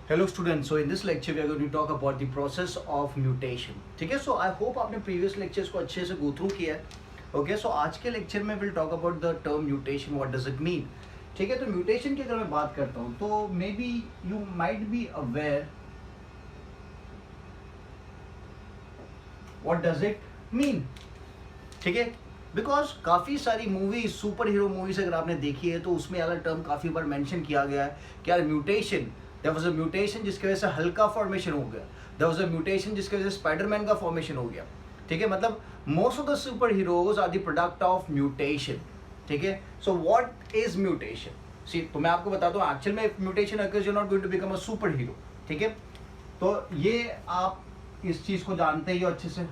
Hello students, so in this lecture we are going to talk about the process of mutation. ठीक है, so I hope आपने previous lectures को अच्छे से go through किया है. Okay, so आज के lecture में we'll talk about the term mutation. What does it mean? ठीक है, तो mutation की अगर मैं बात करता हूँ तो maybe you might be aware what does it mean. ठीक है, बिकॉज काफ़ी सारी मूवीज सुपर हीरो मूवीज अगर आपने देखी है तो उसमें वाला टर्म काफ़ी बार मेंशन किया गया है कि यार mutation, there was a mutation जिसकी वजह से हल्का फॉर्मेशन हो गया, देयर वाज अ म्यूटेशन जिसकी वजह से स्पाइडरमैन का फॉर्मेशन हो गया. ठीक है, मतलब most of the superheroes are the product of mutation. ठीक है, so what is mutation? See, तो मैं आपको बताता हूँ एक्चुअल में mutation occurs you are not going to become a superhero. ठीक है, तो ये आप इस चीज़ को जानते ही हो अच्छे से.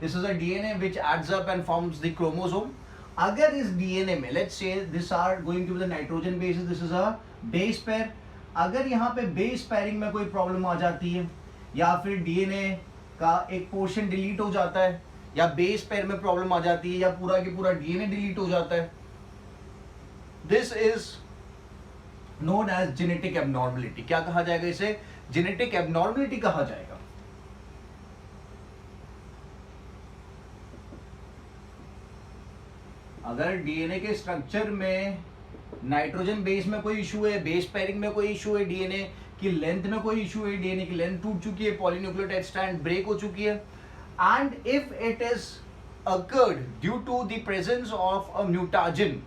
This is a DNA which adds up and forms the chromosome. अगर इस DNA में let's say this are going to be the nitrogen bases, this is a base pair. अगर यहाँ पे base pairing में कोई प्रॉब्लम आ जाती है या फिर DNA का एक पोर्शन डिलीट हो जाता है या बेस पेयर में प्रॉब्लम आ जाती है या पूरा की पूरा DNA डिलीट हो जाता है, this is known as genetic abnormality. क्या कहा जाएगा इसे? Genetic abnormality कहा जाएगा. अगर डीएनए के स्ट्रक्चर में नाइट्रोजन बेस में कोई इशू है, बेस पेयरिंग में कोई इशू है, डीएनए की लेंथ में कोई इशू है, डीएनए की लेंथ टूट चुकी है, पॉलीन्यूक्लियोटाइड स्ट्रैंड ब्रेक हो चुकी है, and if it is occurred due to the presence of a mutagen,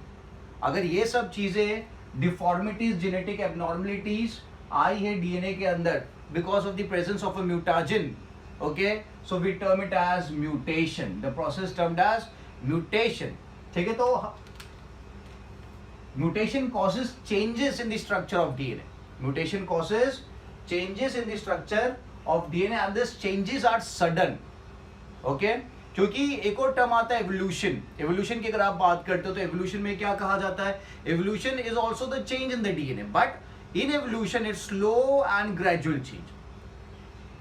अगर ये सब चीजें डिफॉर्मिटीज, जेनेटिक एबनॉर्मलिटीज आई है डीएनए के अंदर because of the presence of a mutagen, okay, so we term it as mutation. The process termed as mutation. ठीक है, तो mutation causes changes in the structure of DNA. Mutation causes changes in the structure of DNA and this changes are sudden. Okay, क्योंकि एक और term आता है evolution. Evolution की अगर आप बात करते हो तो एवोल्यूशन में क्या कहा जाता है? Evolution is also the change in the DNA, but in evolution it's slow and gradual change.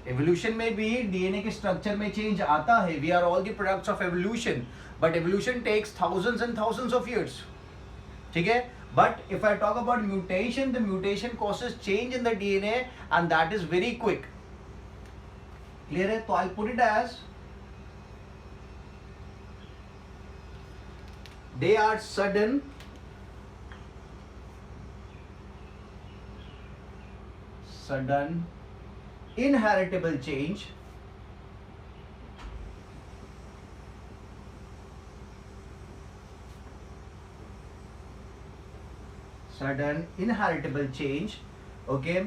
Evolution में भी डीएनए के स्ट्रक्चर में चेंज आता है. We are all the products of evolution, but evolution takes thousands and thousands of years. ठीक है, but if I talk about mutation, the mutation causes change in the DNA and that is very quick. Clear है? तो I put it as they are sudden inheritable change sudden inheritable change, okay,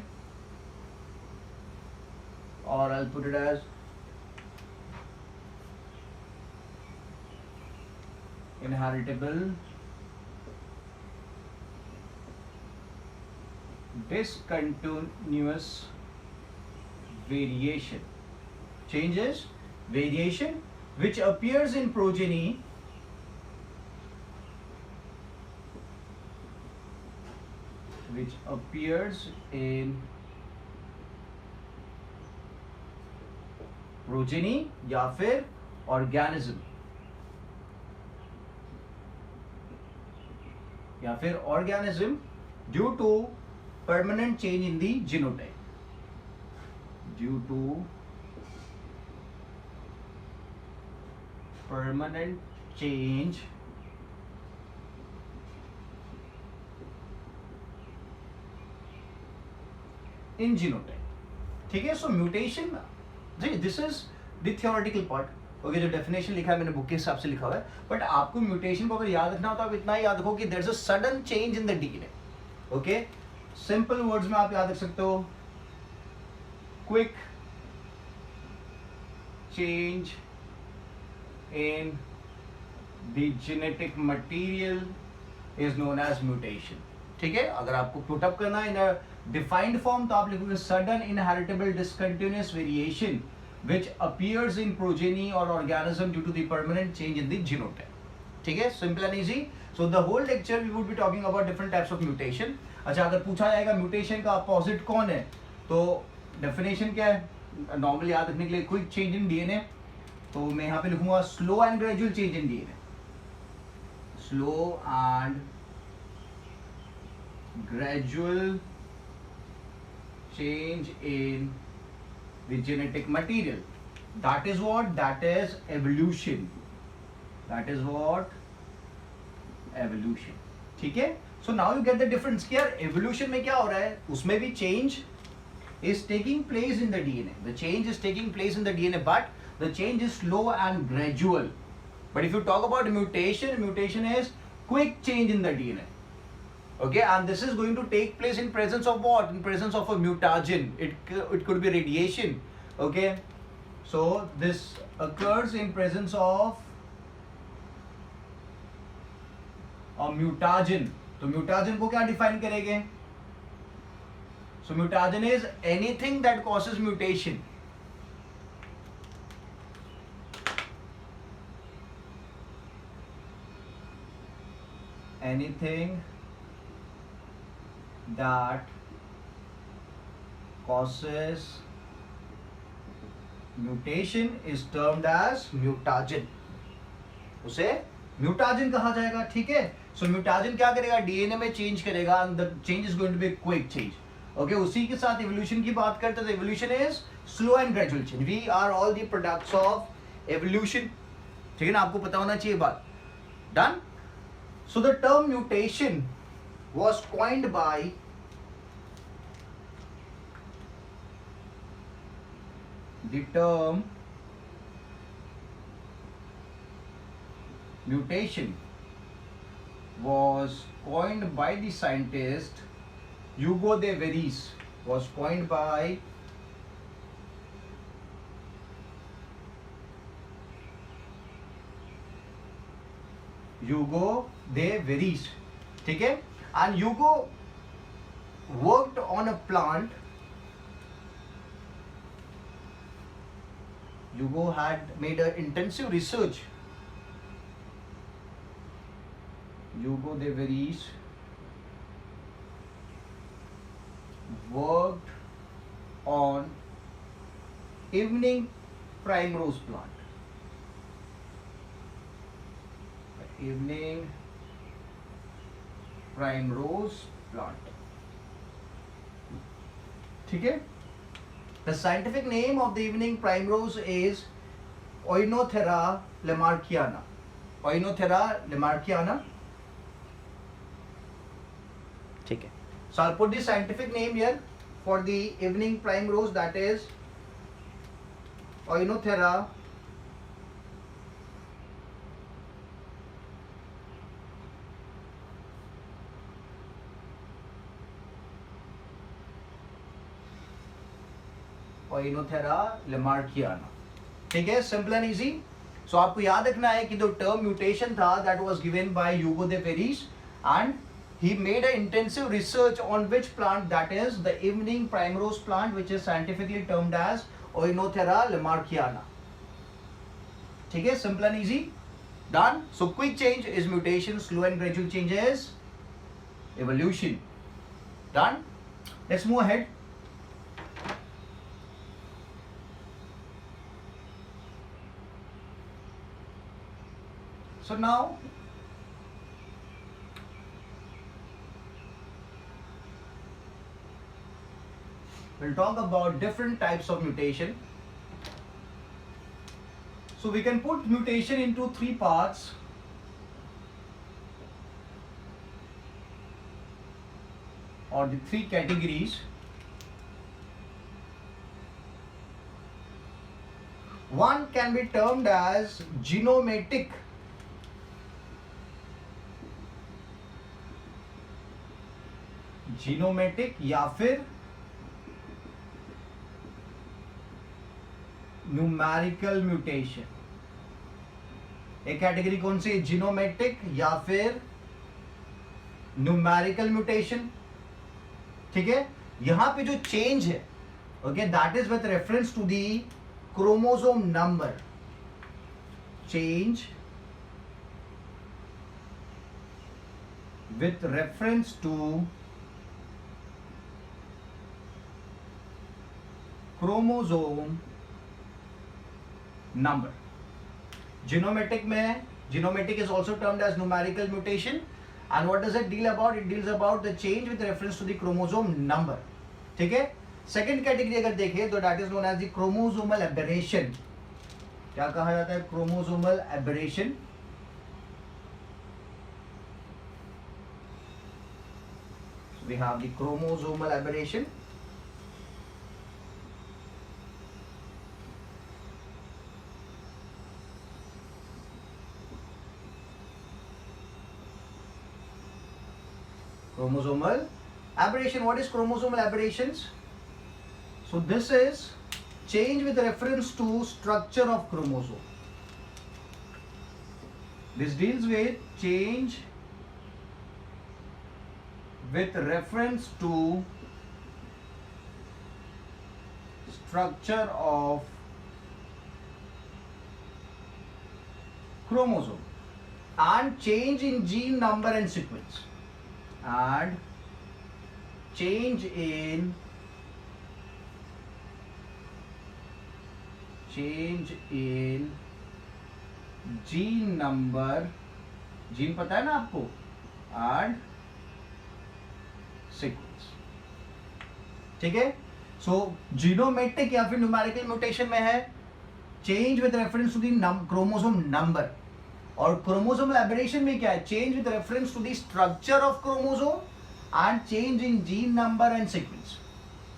or I'll put it as inheritable discontinuous variation, changes, variation which appears in progeny या फिर organism due to permanent change in the genotype, due to permanent change in genotype. ठीक है, so mutation, this is the theoretical part. Okay, जो definition लिखा है मैंने book के हिसाब से लिखा हुआ है, बट आपको म्यूटेशन को अगर याद रखना हो तो आप इतना ही याद रखो कि there is a sudden change in the DNA. Okay, simple words में आप याद रख सकते हो, quick change in the genetic material is known as mutation. ठीक है, अगर आपको पुट अप करना है इन अ डिफाइंड फॉर्म तो आप लिखोगे sudden inheritable discontinuous variation which appears in progeny or organism due to the permanent change in the genotype. ठीक है, simple and easy. So the whole lecture we would be talking about different types of mutation. अच्छा, अगर पूछा जाएगा mutation का opposite कौन है तो डेफिनेशन क्या है? नॉर्मली याद रखने के लिए क्विक चेंज इन डीएनए, तो मैं यहाँ पे लिखूंगा slow and gradual change in DNA, slow and gradual change in the genetic material. That is what? That is evolution. That is what? Evolution. ठीक है? So now you get the difference. कि यार evolution में क्या हो रहा है? उसमें भी change is taking place in the DNA. The change is taking place in the DNA, but the change is slow and gradual. But if you talk about mutation, mutation is quick change in the DNA. Okay, and this is going to take place in presence of what? In presence of a mutagen. It could be radiation. Okay, so this occurs in presence of a mutagen. तो mutagen को क्या define करेंगे? So mutagen is anything that causes mutation. Anything that causes mutation is termed as mutagen. उसे mutagen कहा जाएगा. ठीक है? So mutagen क्या करेगा? DNA में change करेगा and the change is going to be a quick change. Okay, उसी के साथ evolution की बात करते हैं तो evolution is slow and gradual change. We are all the products of evolution. ठीक है ना? आपको पता होना चाहिए बात. Done? So the term mutation was coined by the term mutation was coined by the scientist Hugo de Vries. Was coined by Hugo de Vries. ठीक है? And Hugo worked on a plant. Hugo had made an intensive research. Hugo de Vries worked on evening primrose plant. Evening primrose plant. ठीक है? The scientific name of the evening primrose is Oenothera lamarckiana. Oenothera lamarckiana. ठीक है? So I'll put the scientific name here for the evening primrose, that is Oenothera Oenothera lamarckiana. ठीक है? Simple and easy. So आपको याद रखना है कि जो term mutation था that was given by Hugo de Vries and he made an intensive research on which plant, that is the evening primrose plant, which is scientifically termed as Oenothera lamarckiana. ठीक है? Simple and easy. Done. So quick change is mutation, slow and gradual change is evolution. Done. Let's move ahead. So now we'll talk about different types of mutation. So we can put mutation into three parts. Or the three categories. One can be termed as genomatic. जीनोमेटिक या फिर numerical mutation. एक category कौन सी? जीनोमेटिक या फिर numerical mutation. ठीक है? यहां पे जो चेंज है, okay, that is with reference to the chromosome number. Change with reference to chromosome number. Genomatic में, genomatic is also termed as numerical mutation, and what does it deal about? It deals about the change with reference to the chromosome number. ठीक है? Second category अगर देखें तो that is known as the chromosomal aberration. क्या कहा जाता है? Chromosomal aberration. We have the chromosomal aberration. Chromosomal aberration. What is chromosomal aberrations? So this is change with reference to structure of chromosome. This deals with change with reference to structure of chromosome and change in gene number and sequence, and change in gene number, gene पता है ना आपको, and sequence। ठीक है, सो जीनोमेटिक या फिर numerical mutation में है change with reference to the chromosome number, और क्रोमोसोमल एबरेशन में क्या है? Change with reference to the structure of chromosome and change in gene number and sequence.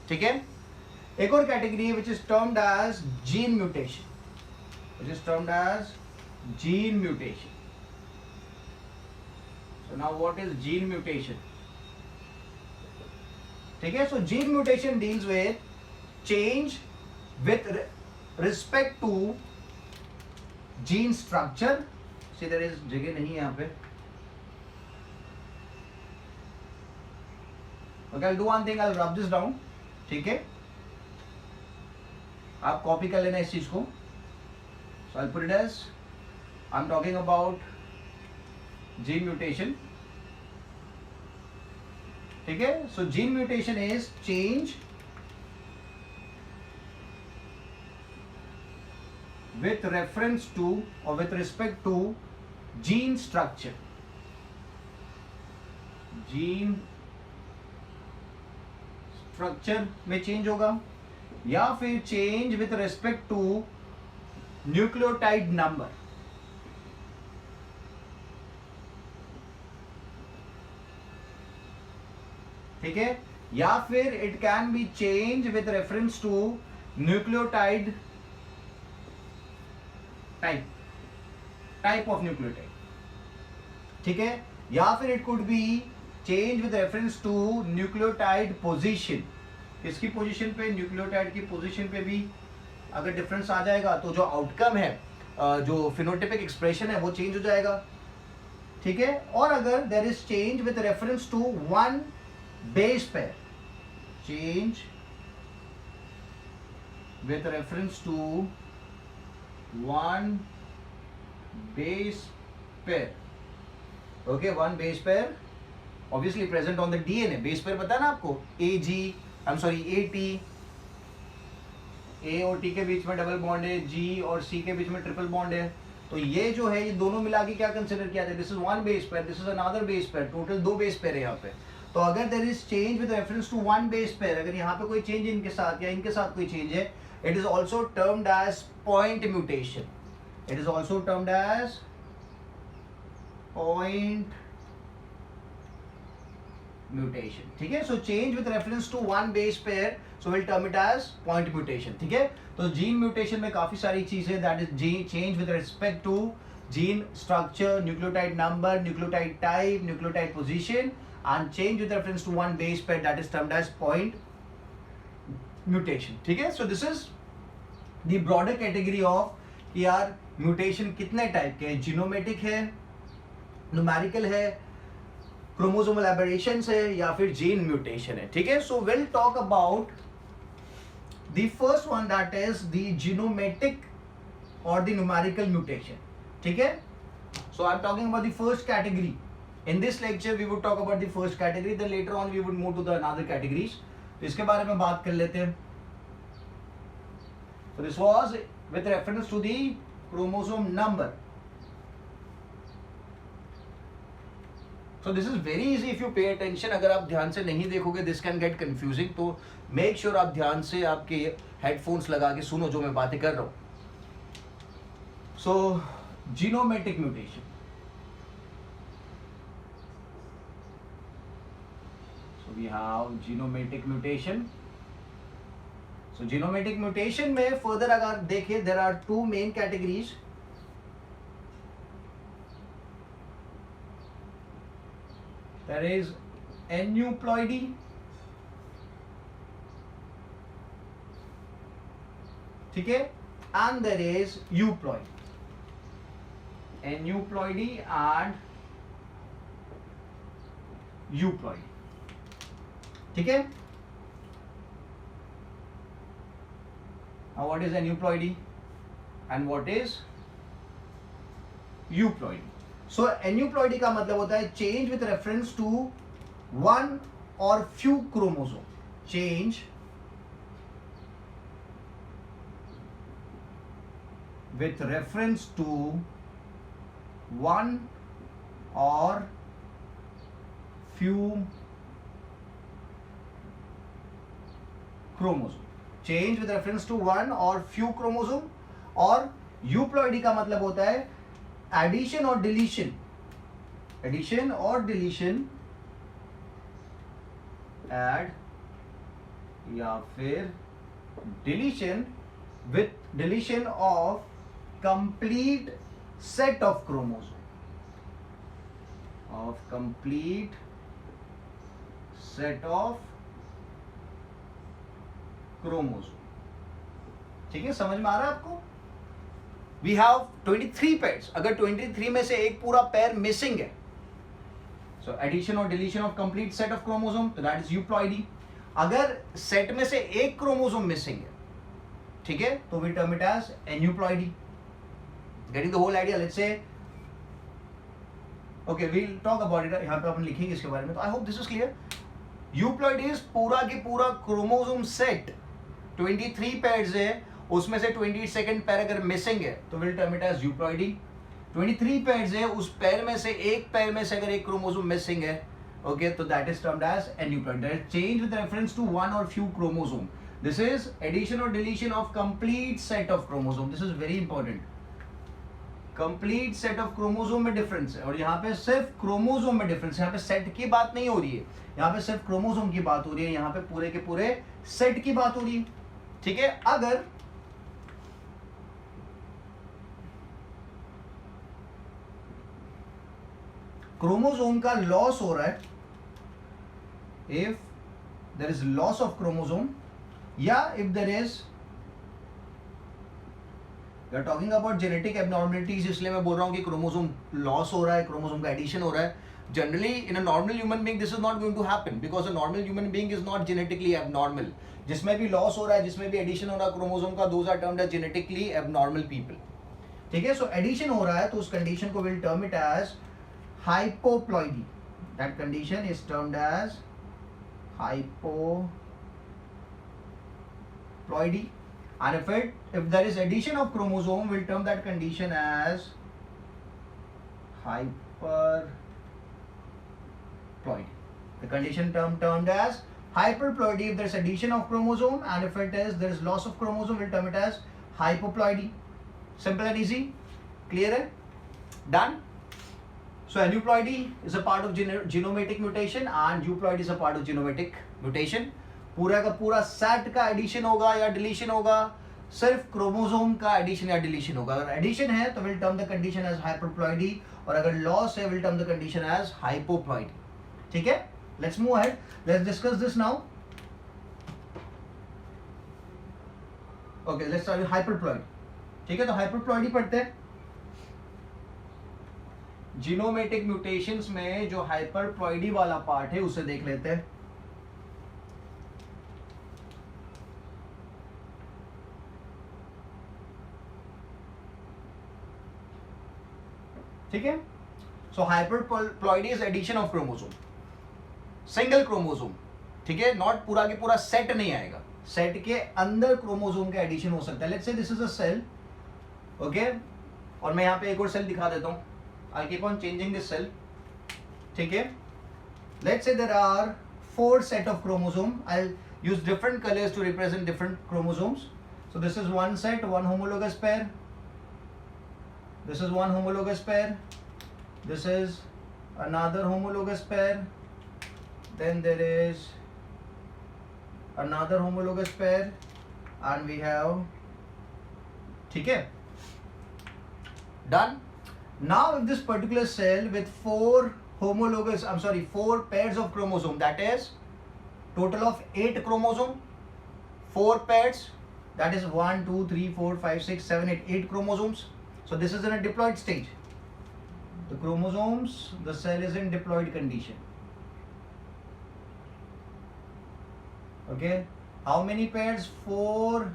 ठीक है, एक और कैटेगरी है which is termed as gene mutation, which is termed as gene mutation. So now what is gene mutation? ठीक है, so gene mutation deals with change with respect to gene structure. See, there is जगह नहीं है यहाँ पे। Okay, I'll do one thing, I'll rub this down. ठीक है, आप कॉपी कर लेना इस चीज को। So I'll put it as I'm talking about gene mutation. ठीक है, so gene mutation is change with reference to or with respect to gene structure. Gene structure में change होगा, या फिर change with respect to nucleotide number. ठीक है, या फिर it can be change with reference to nucleotide type of nucleotide. ठीक है, या फिर it could be change with reference to nucleotide position. इसकी पोजीशन पे, न्यूक्लियोटाइड की पोजीशन पे भी अगर डिफरेंस आ जाएगा तो जो आउटकम है, जो फिनोटाइपिक एक्सप्रेशन है, वो चेंज हो जाएगा। ठीक है, और अगर there is change with reference to one base pair, change with reference to one base pair. Okay, one base pair obviously present on the DNA. Base pair पता है ना आपको, ए और टी के बीच में डबल बॉन्ड है, जी और सी के बीच में ट्रिपल बॉन्ड है। तो ये जो है, ये दोनों मिला के क्या कंसिडर किया जाए? This is one base pair, this is another base pair, total दो बेस पेयर है यहाँ पे। तो अगर there is change with reference to one base pair, अगर यहाँ पे कोई चेंज इनके साथ या इनके साथ कोई चेंज है, it is also termed as point mutation. It is also termed as point mutation. ठीक है, so change with reference to one base pair, so will term it as point mutation. ठीक है, तो जीन म्यूटेशन में काफी सारी चीजें, that is change with respect to gene structure, nucleotide number, nucleotide type, nucleotide position, and change with reference to one base pair, that is termed as point mutation. ठीक है, so this is the broader category of कि यार mutation कितने type के हैं, जीनोमेटिक है, numerical है, chromosomal aberrations है, या फिर जीन म्यूटेशन है। ठीक है, so will talk about the first one, that is the genomic और द न्यूमेरिकल म्यूटेशन। ठीक है, so I am talking about the first category. In this lecture we would talk about the first category, then later on we would move to the another categories. तो इसके बारे में बात कर लेते हैं। So this was with reference to the chromosome number. So this is very easy if you pay attention. अगर आप ध्यान से नहीं देखोगे दिस कैन गेट कंफ्यूजिंग. तो मेक श्योर आप ध्यान से आपके हेडफोन्स लगा के सुनो जो मैं बातें कर रहा हूं. So genomatic mutation. So we have genomatic mutation. So genomatic mutation में फर्दर अगर देखें there are two main categories. There is aneuploidy ठीक है, and there is euploidy. Aneuploidy and euploidy ठीक है. Now what is aneuploidy and what is euploidy? So aneuploidy का मतलब होता है change with reference to one or few chromosome. Change with reference to one or few chromosome. Change with reference to one or few chromosome. और euploidy का मतलब होता है addition और डिलीशन. एडिशन और डिलीशन ऐड या फिर deletion with deletion of complete set of chromosome. Of complete set of chromosome. ठीक है, समझ में आ रहा है आपको? We have 23 pairs. अगर 23 में से एक पूरा पेयर मिसिंग है, so addition or deletion of complete set of chromosome, तो that is euploidy. अगर सेट में से एक क्रोमोसोम मिसिंग है, ठीक है, तो we term it as aneuploidy. Getting the whole idea? Let's say, okay, we'll talk about it. यहाँ पे अपन लिखेंगे इसके बारे में. तो I hope this is clear. Euploidy is पूरा की पूरा क्रोमोसोम सेट 23 pairs है, उसमें से 22nd पैर अगर मिसिंग है तो will term it as euploidy. 23 pairs है, उस पैर में से एक पैर में से अगर एक क्रोमोसोम मिसिंग है, ओके, तो that is termed as aneuploidy. That change with reference to one और few chromosome. This is addition और deletion of complete set of chromosome. This is very important. Complete set of chromosome में difference है, और यहाँ पे सिर्फ chromosome में difference है. यहाँ पे सेट की बात नहीं हो रही है, यहाँ पे सिर्फ क्रोमोसोम की बात हो रही है. यहाँ पे पूरे के पूरे सेट की बात हो रही है. ठीक है, अगर क्रोमोसोम का लॉस हो रहा है, if there is loss of chromosome, या if there is, we are talking about genetic abnormalities, इसलिए मैं बोल रहा हूं कि क्रोमोसोम लॉस हो रहा है, क्रोमोसोम का एडिशन हो रहा है. Generally in a normal human being this is not going to happen, because a normal human being is not genetically abnormal. जिसमें भी लॉस हो रहा है, जिसमें भी एडिशन हो रहा है क्रोमोसोम का, those are termed as genetically abnormal people. ठीक है, सो एडिशन हो रहा है तो उस कंडीशन को will term it as hypoploidy. That condition is termed as hypoploidy. And if there is addition of chromosome, we'll term that condition as hyperploidy. The condition termed as hyperploidy if there is addition of chromosome, and if there is loss of chromosome, we'll term it as hypoploidy. Simple and easy. Clear है? Done. So aneuploidy is a part of genomatic mutation and euploidy is a part of genomatic mutation. पूरा का पूरा set का addition होगा या deletion होगा, सिर्फ chromosome का एडिशन या डिलीशन होगा. अगर एडिशन है तो will term the condition as hyperploidy, और अगर लॉस है we'll term the condition as hypoploidy. ठीक है, let's move ahead, let's discuss this now. Okay, let's start with hyperploidy. ठीक है, तो हाइपरप्लॉइडी पढ़ते हैं. जीनोमेटिक म्यूटेशंस में जो हाइपरप्लॉइडी वाला पार्ट है उसे देख लेते हैं. ठीक है, so hyperploidy is addition of chromosome, single chromosome. ठीक है, नॉट पूरा के पूरा सेट नहीं आएगा, सेट के अंदर क्रोमोसोम का एडिशन हो सकता है. Let's say this is a cell, okay, और मैं यहां पे एक और सेल दिखा देता हूं. I'll keep on changing this cell. ठीक है. Let's say there are 4 set of chromosome. I'll use different colors to represent different chromosomes. So this is one set, one homologous pair. This is one homologous pair. This is another homologous pair. Then there is another homologous pair, and we have, ठीक है, done. Now if this particular cell with 4 pairs of chromosome, that is total of 8 chromosome, 4 pairs, that is 1 2 3 4 5 6 7 8 chromosomes. So this is in a diploid stage. The chromosomes, the cell is in diploid condition. Okay, how many pairs? 4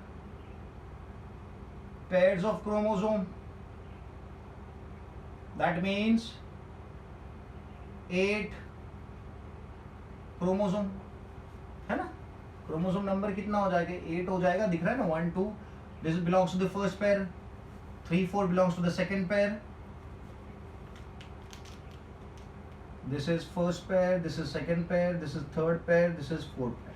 pairs of chromosome. That means 8 chromosome है ना. Chromosome number कितना हो जाएगा? 8 हो जाएगा. दिख रहा है ना, 1 2, this belongs to the first pair, 3 4 belongs to the second pair. This is first pair, this is second pair, this is third pair, this is fourth pair.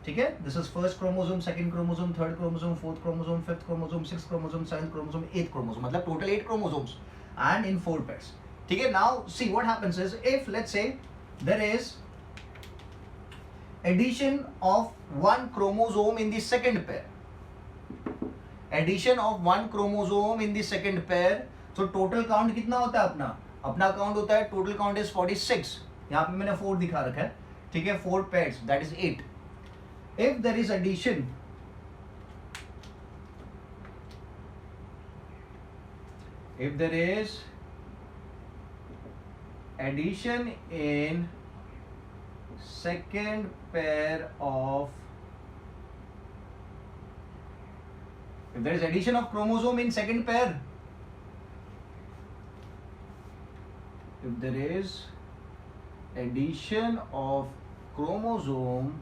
ठीक है, this is first chromosome, second chromosome, third chromosome, fourth chromosome, fifth chromosome, sixth chromosome, seventh chromosome, eighth chromosome. मतलब total 8 chromosomes and in 4 pairs. ठीक है. Now see what happens is, if let's say there is addition of 1 chromosome in the second pair, addition of 1 chromosome in the second pair, so total count कितना होता है? अपना count होता है, total count is 46. यहाँ पे मैंने 4 दिखा रखा है. ठीक है, 4 pairs, that is 8. If there is addition, if there is addition in second pair of, if there is addition of chromosome in second pair, if there is addition of chromosome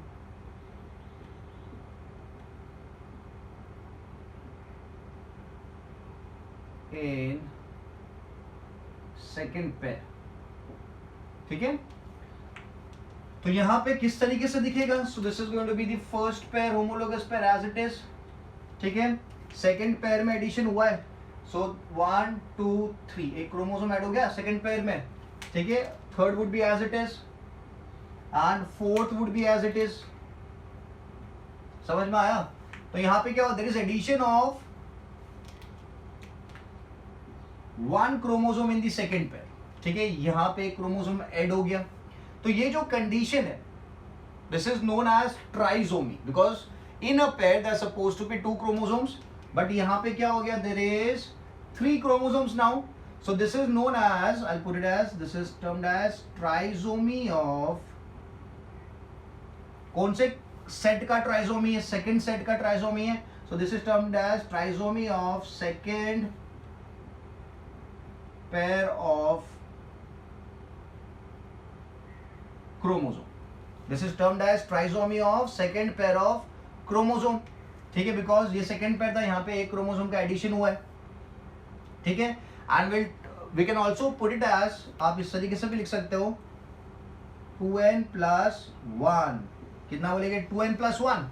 in second pair. ठीक है, तो यहां पे किस तरीके से दिखेगा? So this is going to be the first pair, homologous pair as it is. ठीक है, सेकंड पेयर में एडिशन हुआ है, सो 1 2 3 एक क्रोमोसोम ऐड हो गया सेकंड पेयर में. ठीक है, third would be as it is and fourth would be as it is. समझ में आया? तो यहां पे क्या हुआ? There is addition of 1 chromosome in the second pair. ठीक है, यहां पे एक क्रोमोसोम ऐड हो गया. तो ये जो कंडीशन है, this is known as trisomy, because in a pair there supposed to be 2 chromosomes, but यहां पे क्या हो गया? There is 3 chromosomes now. So this is known as, I put it as, this is termed as trisomy of, कौन से set का trisomy है? Second set का ट्राइसोमी है. So this is termed as trisomy of second pair of chromosome. This is termed as trisomy of second pair of chromosome. ठीक है, because ये second pair था, यहाँ पे एक क्रोमोसोम का एडिशन हुआ है. ठीक है, and we can also put it as, आप इस तरीके से भी लिख सकते हो, 2n plus 1. कितना बोलेंगे? 2n plus 1,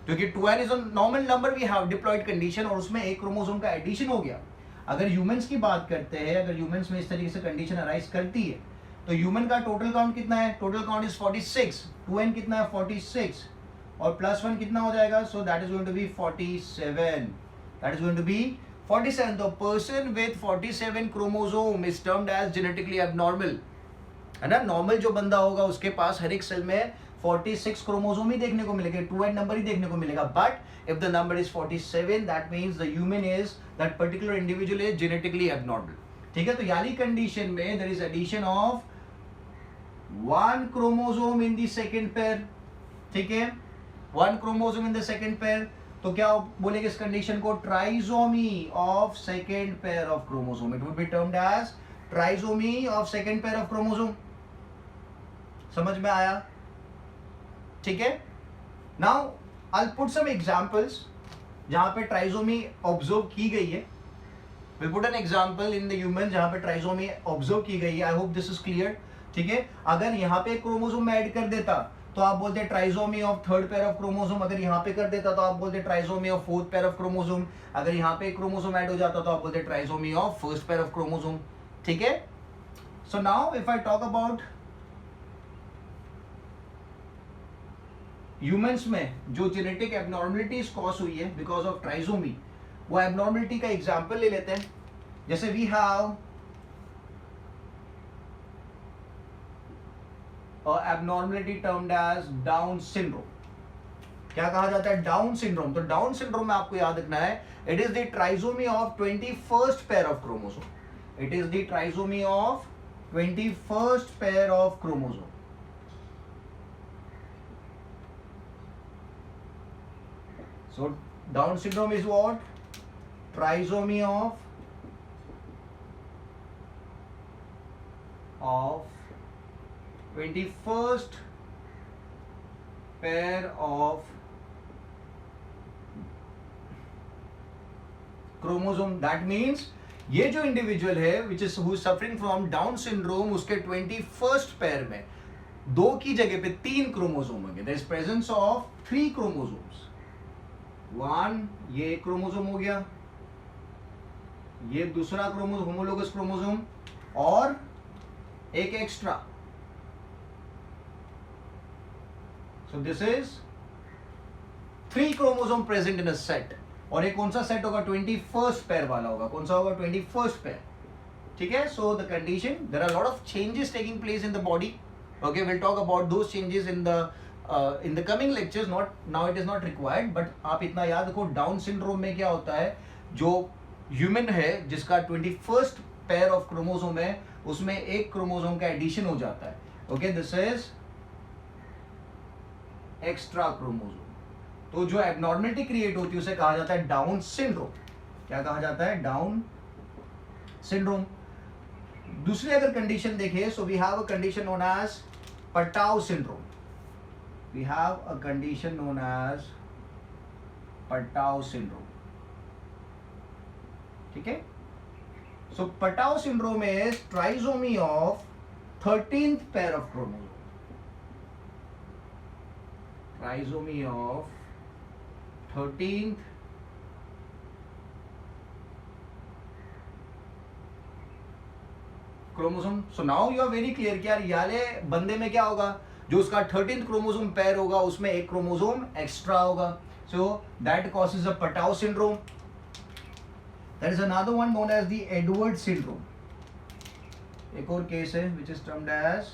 क्योंकि 2n is a normal number we have diploid condition, और उसमें एक क्रोमोसोम का एडिशन हो गया. अगर ह्यूमंस की बात करते हैं, अगर ह्यूमंस में इस तरीके से कंडीशन अराइज करती है, तो ह्यूमन का टोटल काउंट कितना है? Total count is 46. 2n कितना है? 46, और प्लस 1 कितना हो जाएगा? So that is going to be 47. That is going to be 47. The person with 47 chromosome is termed as genetically abnormal. है ना, नॉर्मल जो बंदा होगा उसके पास हर एक सेल में 46 क्रोमोसोम ही देखने को मिलेगा, 2n नंबर ही देखने को मिलेगा. But if the number is 47, that means the human is, that particular individual is genetically abnormal. ठीक है, तो याली कंडीशन में there is addition of 1 chromosome in the second pair. ठीक है, 1 chromosome in the second pair. तो क्या बोलेंगे इस कंडीशन को? Trisomy of second pair of chromosome. It would be termed as trisomy of second pair of chromosome. समझ में आया? ठीक है, now I'll put some examples जहां पे ट्राइसोमी ऑब्जर्व की गई है. Will put an example in the human जहां पे ट्राइसोमी ऑब्जर्व की गई है. I hope this is clear. ठीक है, अगर यहाँ पे क्रोमोसोम ऐड कर देता तो आप बोलते trisomy of third pair of chromosome. अगर यहाँ पे कर देता तो आप बोलते trisomy of fourth pair of chromosome. अगर यहाँ पे क्रोमोसोम ऐड हो जाता तो आप बोलते trisomy of first pair of chromosome. ठीक है. So now if I talk about humans में जो जेनेटिक एबनॉर्मलिटीज कॉज हुई है बिकॉज ऑफ ट्राइसोमी, वो एबनॉर्मलिटी का एग्जांपल ले लेते हैं. जैसे we have abnormality termed as Down syndrome. क्या कहा जाता है? Down syndrome. तो डाउन सिंड्रोम में आपको याद रखना है, it is the trisomy of 21st pair of chromosome. It is the trisomy of 21st pair of chromosome. So Down syndrome is what? Trisomy of 21st pair of chromosome. That means ये जो individual है which is who is suffering from Down syndrome, उसके 21st pair में 2 की जगह पे 3 chromosome होंगे. There is presence of 3 chromosomes. 1 ये एक क्रोमोसोम हो गया, ये दूसरा क्रोमोसोम होमोलोगस क्रोमोसोम और एक extra. So this is 3 chromosome present in a set. और एक कौन सा सेट होगा? 21st पेयर वाला होगा. कौन सा होगा? 21st pair. ठीक है. So the condition, there are lot of changes taking place in the body. Okay, will talk about those changes in the coming lectures. Not now, it is not required, but आप इतना याद रखो, down syndrome में क्या होता है, जो human है जिसका 21st पेयर ऑफ क्रोमोसोम है, उसमें एक क्रोमोसोम का एडिशन हो जाता है. Okay, this is extra chromosome. तो जो एबनॉर्मलिटी क्रिएट होती है उसे कहा जाता है डाउन सिंड्रोम. क्या कहा जाता है? Down syndrome. दूसरी अगर कंडीशन देखें, so we have a condition known as Patau syndrome. We have a condition known as Patau syndrome. ठीक है. So Patau syndrome is trisomy of 13th pair of chromosome. Trisomy of 13th chromosome. So now you are very clear कि यार Yale बंदे में क्या होगा, जो उसका 13th क्रोमोसोम पेयर होगा उसमें एक क्रोमोसोम एक्स्ट्रा होगा. So that causes a Patau syndrome. There is another one known as the Edward syndrome. एक और केस है which is termed as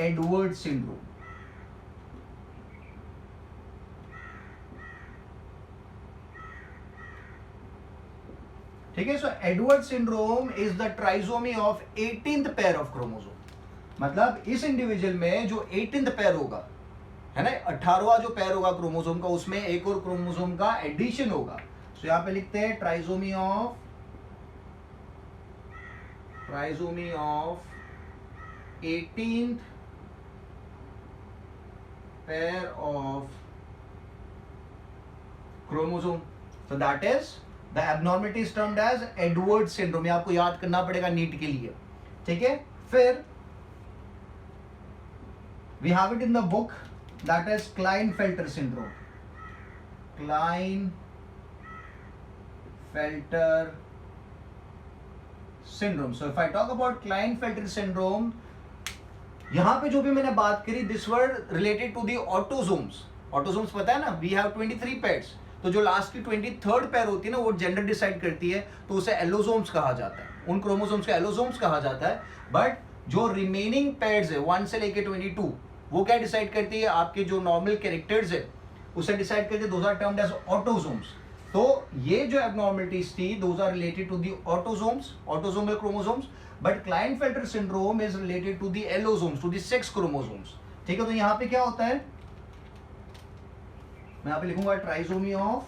Edward syndrome. ठीक है. So Edward syndrome is the trisomy of 18th pair of chromosome. मतलब इस individual में जो 18th pair होगा, है ना, 18वां जो पेयर होगा क्रोमोसोम का, उसमें एक और क्रोमोसोम का एडिशन होगा. तो यहां पे लिखते हैं trisomy of 18th pair of chromosome. So that is the abnormality is termed as Edward syndrome. ये आपको याद करना पड़ेगा नीट के लिए. ठीक है. फिर we have it in the book, that is Klinefelter syndrome. Klinefelter syndrome. So if I talk about Klinefelter syndrome, यहां पे जो भी मैंने बात करी, this were related to the autosomes. Autosomes पता है ना, we have 23 pairs. तो जो लास्ट की 23rd पेयर होती है ना, वो जेंडर डिसाइड करती है, तो उसे एलोसोम्स कहा जाता है. उन क्रोमोसोम्स को एलोसोम्स कहा जाता है. बट जो रिमेनिंग पेयर्स है 1 से लेके 22, वो क्या डिसाइड करती है? आपके जो नॉर्मल कैरेक्टर्स है उसे डिसाइड करते हैं. Those are termed as autosomes. तो ये जो एबनॉर्मलिटीज थी, those are related to the autosomes, autosomal chromosomes. But Klinefelter syndrome is related to the allosomes, to the sex chromosomes. ठीक है. तो यहां पे क्या होता है, मैं यहां पे लिखूंगा trisomy of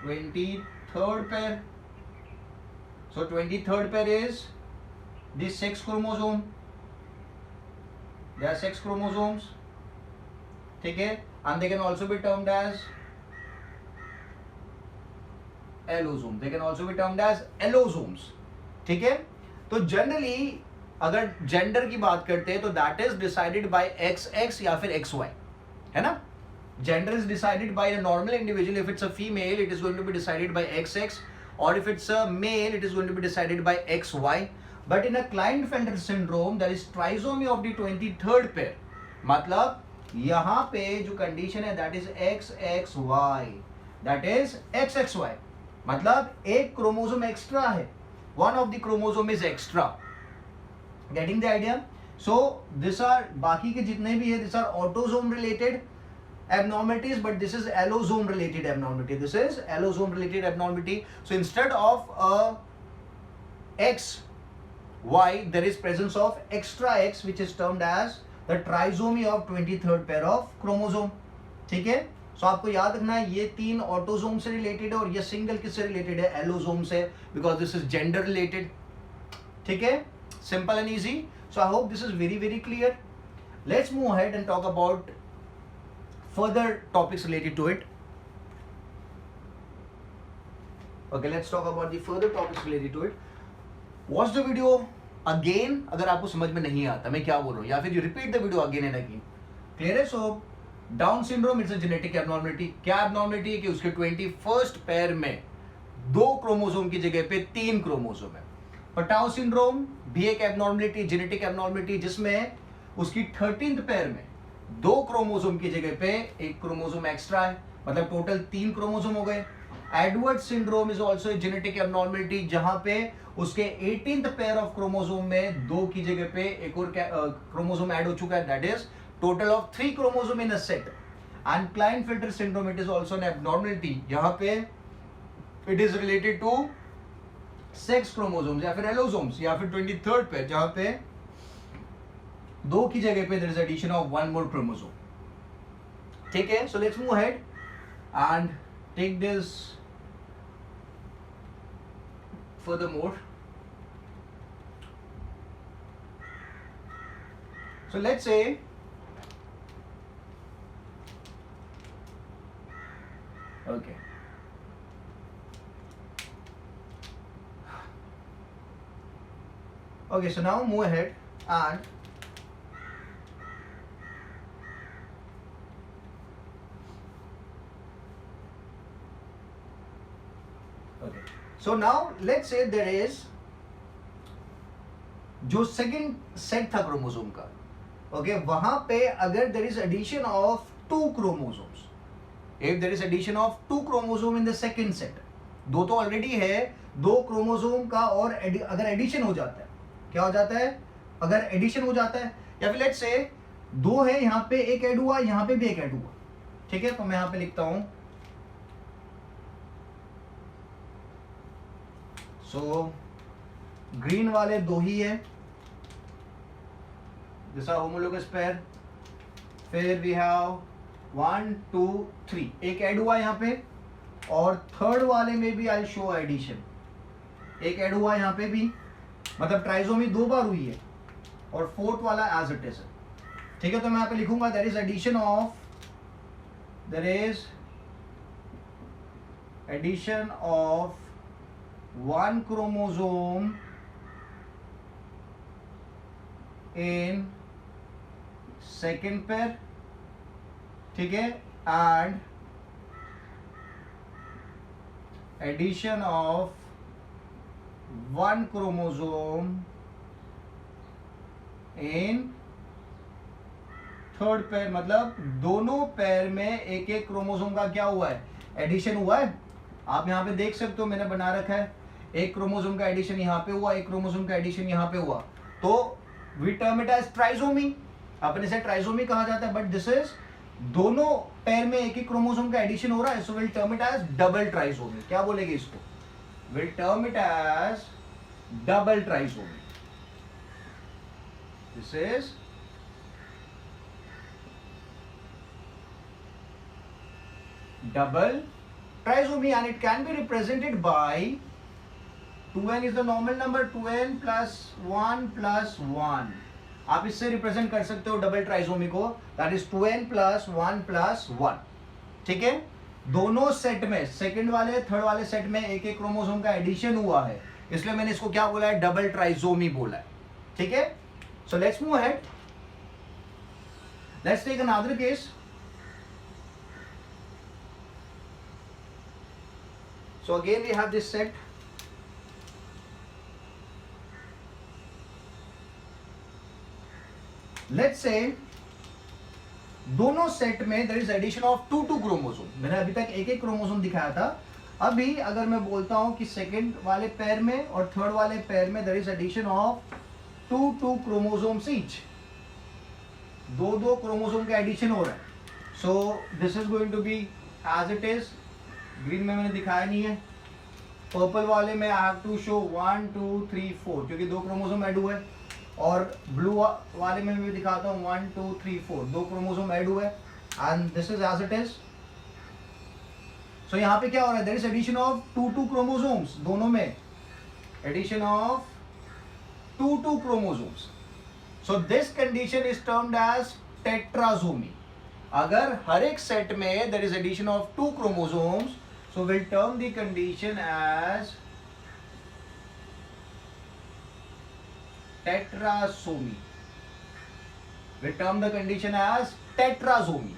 23rd pair. So 23rd pair is the sex chromosome. There are sex chromosomes. ठीक है. and they can also be termed as allosomes. They can also be termed as allosomes. ठीक है, तो जनरली अगर gender की बात करते हैं तो that is decided by XX या फिर XY, है ना. Gender is decided by a normal individual. If it's a female, it is going to be decided by XX, or if it's a male, it is going to be decided by XY. But in a Klinefelter syndrome, there is trisomy of the 23rd pair. मतलब यहाँ पे जो condition है that is XXY, that is XXY. मतलब एक chromosome extra है, one of the chromosome is extra. Getting the idea? So these are बाकी के जितने भी है, these are autosome related abnormalities, but this is allosome related abnormality. This is allosome related abnormality. So instead of a XY, there is presence of extra X, which is termed as the trisomy of 23rd pair of chromosome. ठीक है, so आपको याद रखना है ये तीन autosome से related है और ये सिंगल किससे रिलेटेड है, एलोसोम से, because this is gender related. ठीक है, simple and easy. So I hope this is very very clear. Let's move ahead and talk about further topics related to it. Okay, let's talk about the further topics related to it. Watch the video again अगर आपको समझ में नहीं आता मैं क्या बोल रहा हूँ, या फिर you repeat the video again and again. Clear है? So Down syndrome is a genetic abnormality. क्या abnormality है कि उसके 21st pair में 2 क्रोमोसोम की जगह पे 3 क्रोमोसोम है. पटाउ सिंड्रोम भी एक एबनॉर्मलिटी, जेनेटिक एबनॉर्मलिटी, जिसमें उसकी 13th पेयर में 2 क्रोमोसोम की जगह पे 1 क्रोमोसोम एक्स्ट्रा है, मतलब टोटल 3 क्रोमोसोम हो गए. Edward syndrome is also genetic abnormality, जहां पे उसके 18th पेयर ऑफ क्रोमोसोम में 2 की जगह पे एक और क्रोमोसोम ऐड हो चुका है, that is total of 3 chromosome in a set. And Klinefelter syndrome it is also an abnormality, यहां पे it is related to 6 chromosomes या फिर एलोसोम्स या फिर 23rd पेयर, जहां पे 2 की जगह पे there is addition of 1 more chromosome. ठीक है, सो let's move ahead and take this furthermore. So let's say okay, so now move ahead and okay, so now let's say there is जो second set था chromosome का, okay, वहां पे अगर there is addition of 2 chromosomes, if there is addition of 2 chromosome in the second set, 2 तो already है, 2 chromosome का और अगर एडिशन हो जाता है, क्या हो जाता है, अगर एडिशन हो जाता है, या फिर लेट्स से 2 है, यहाँ पे एक ऐड हुआ, यहाँ पे भी एक ऐड हुआ. ठीक है, तो मैं यहाँ पे लिखता हूं, सो ग्रीन वाले 2 ही है, जैसा होमोलोगस पेयर, फिर वी हैव 1 2 3, एक ऐड हुआ यहाँ पे, और थर्ड वाले में भी आई शो एडिशन, एक ऐड हुआ यहाँ पे भी, मतलब ट्राइसोमी 2 बार हुई है, और फोर्थ वाला एज इट इज. ठीक है, तो मैं यहाँ पे लिखूंगा there is addition of 1 chromosome in second pair. ठीक है, and addition of 1 chromosome in third pair, मतलब दोनों पेयर में एक एक क्रोमोसोम का क्या हुआ है, एडिशन हुआ है. आप यहाँ पे देख सकते हो, मैंने बना रखा है, एक क्रोमोसोम का एडिशन यहाँ पे हुआ, एक क्रोमोसोम का एडिशन यहाँ पे हुआ, तो we term it as trisomy. अपने से ट्राइसोमी कहा जाता है, बट दिस इज दोनों पैर में एक ही क्रोमोसोम का एडिशन हो रहा है, so will term it as double trisomy. क्या बोलेंगे इसको, will term it as double trisomy. This is double trisomy, and it can be represented by 2n is the normal number, 2n plus 1 plus 1, आप इससे represent कर सकते हो double trisomy को, that is 2n + 1 + 1। ठीक है, दोनों सेट में, सेकंड वाले थर्ड वाले सेट में एक एक क्रोमोसोम का एडिशन हुआ है, इसलिए मैंने इसको क्या बोला है, डबल ट्राइसोमी बोला है। ठीक है, सो let's move ahead, let's take another case. So again we have this set. Let's say दोनों सेट में there is addition of 2 chromosome. मैंने अभी तक एक एक क्रोमोसोम दिखाया था। अभी अगर मैं बोलता हूं कि सेकंड वाले पैर में और थर्ड वाले पैर में there is addition of 2 chromosomes each, दो क्रोमोसोम का एडिशन हो रहा है। So this is going to be as it is। Green में मैंने दिखाया नहीं है, पर्पल वाले में आई हैव टू शो 1 2 3 4 क्योंकि 2 क्रोमोसोम ऐड हुए, और ब्लू वाले में भी दिखाता हूँ 1 2 3 4 2 क्रोमोसोम ऐड हुए, and this is as it is. So यहाँ पे क्या हो रहा है, there is addition of 2 chromosomes, दोनों में addition of 2 chromosomes. So this condition is termed as tetrasomy. अगर हर एक सेट में there is addition of 2 chromosomes, so we'll term the condition as tetrasomy. We'll term the condition as tetrasomy,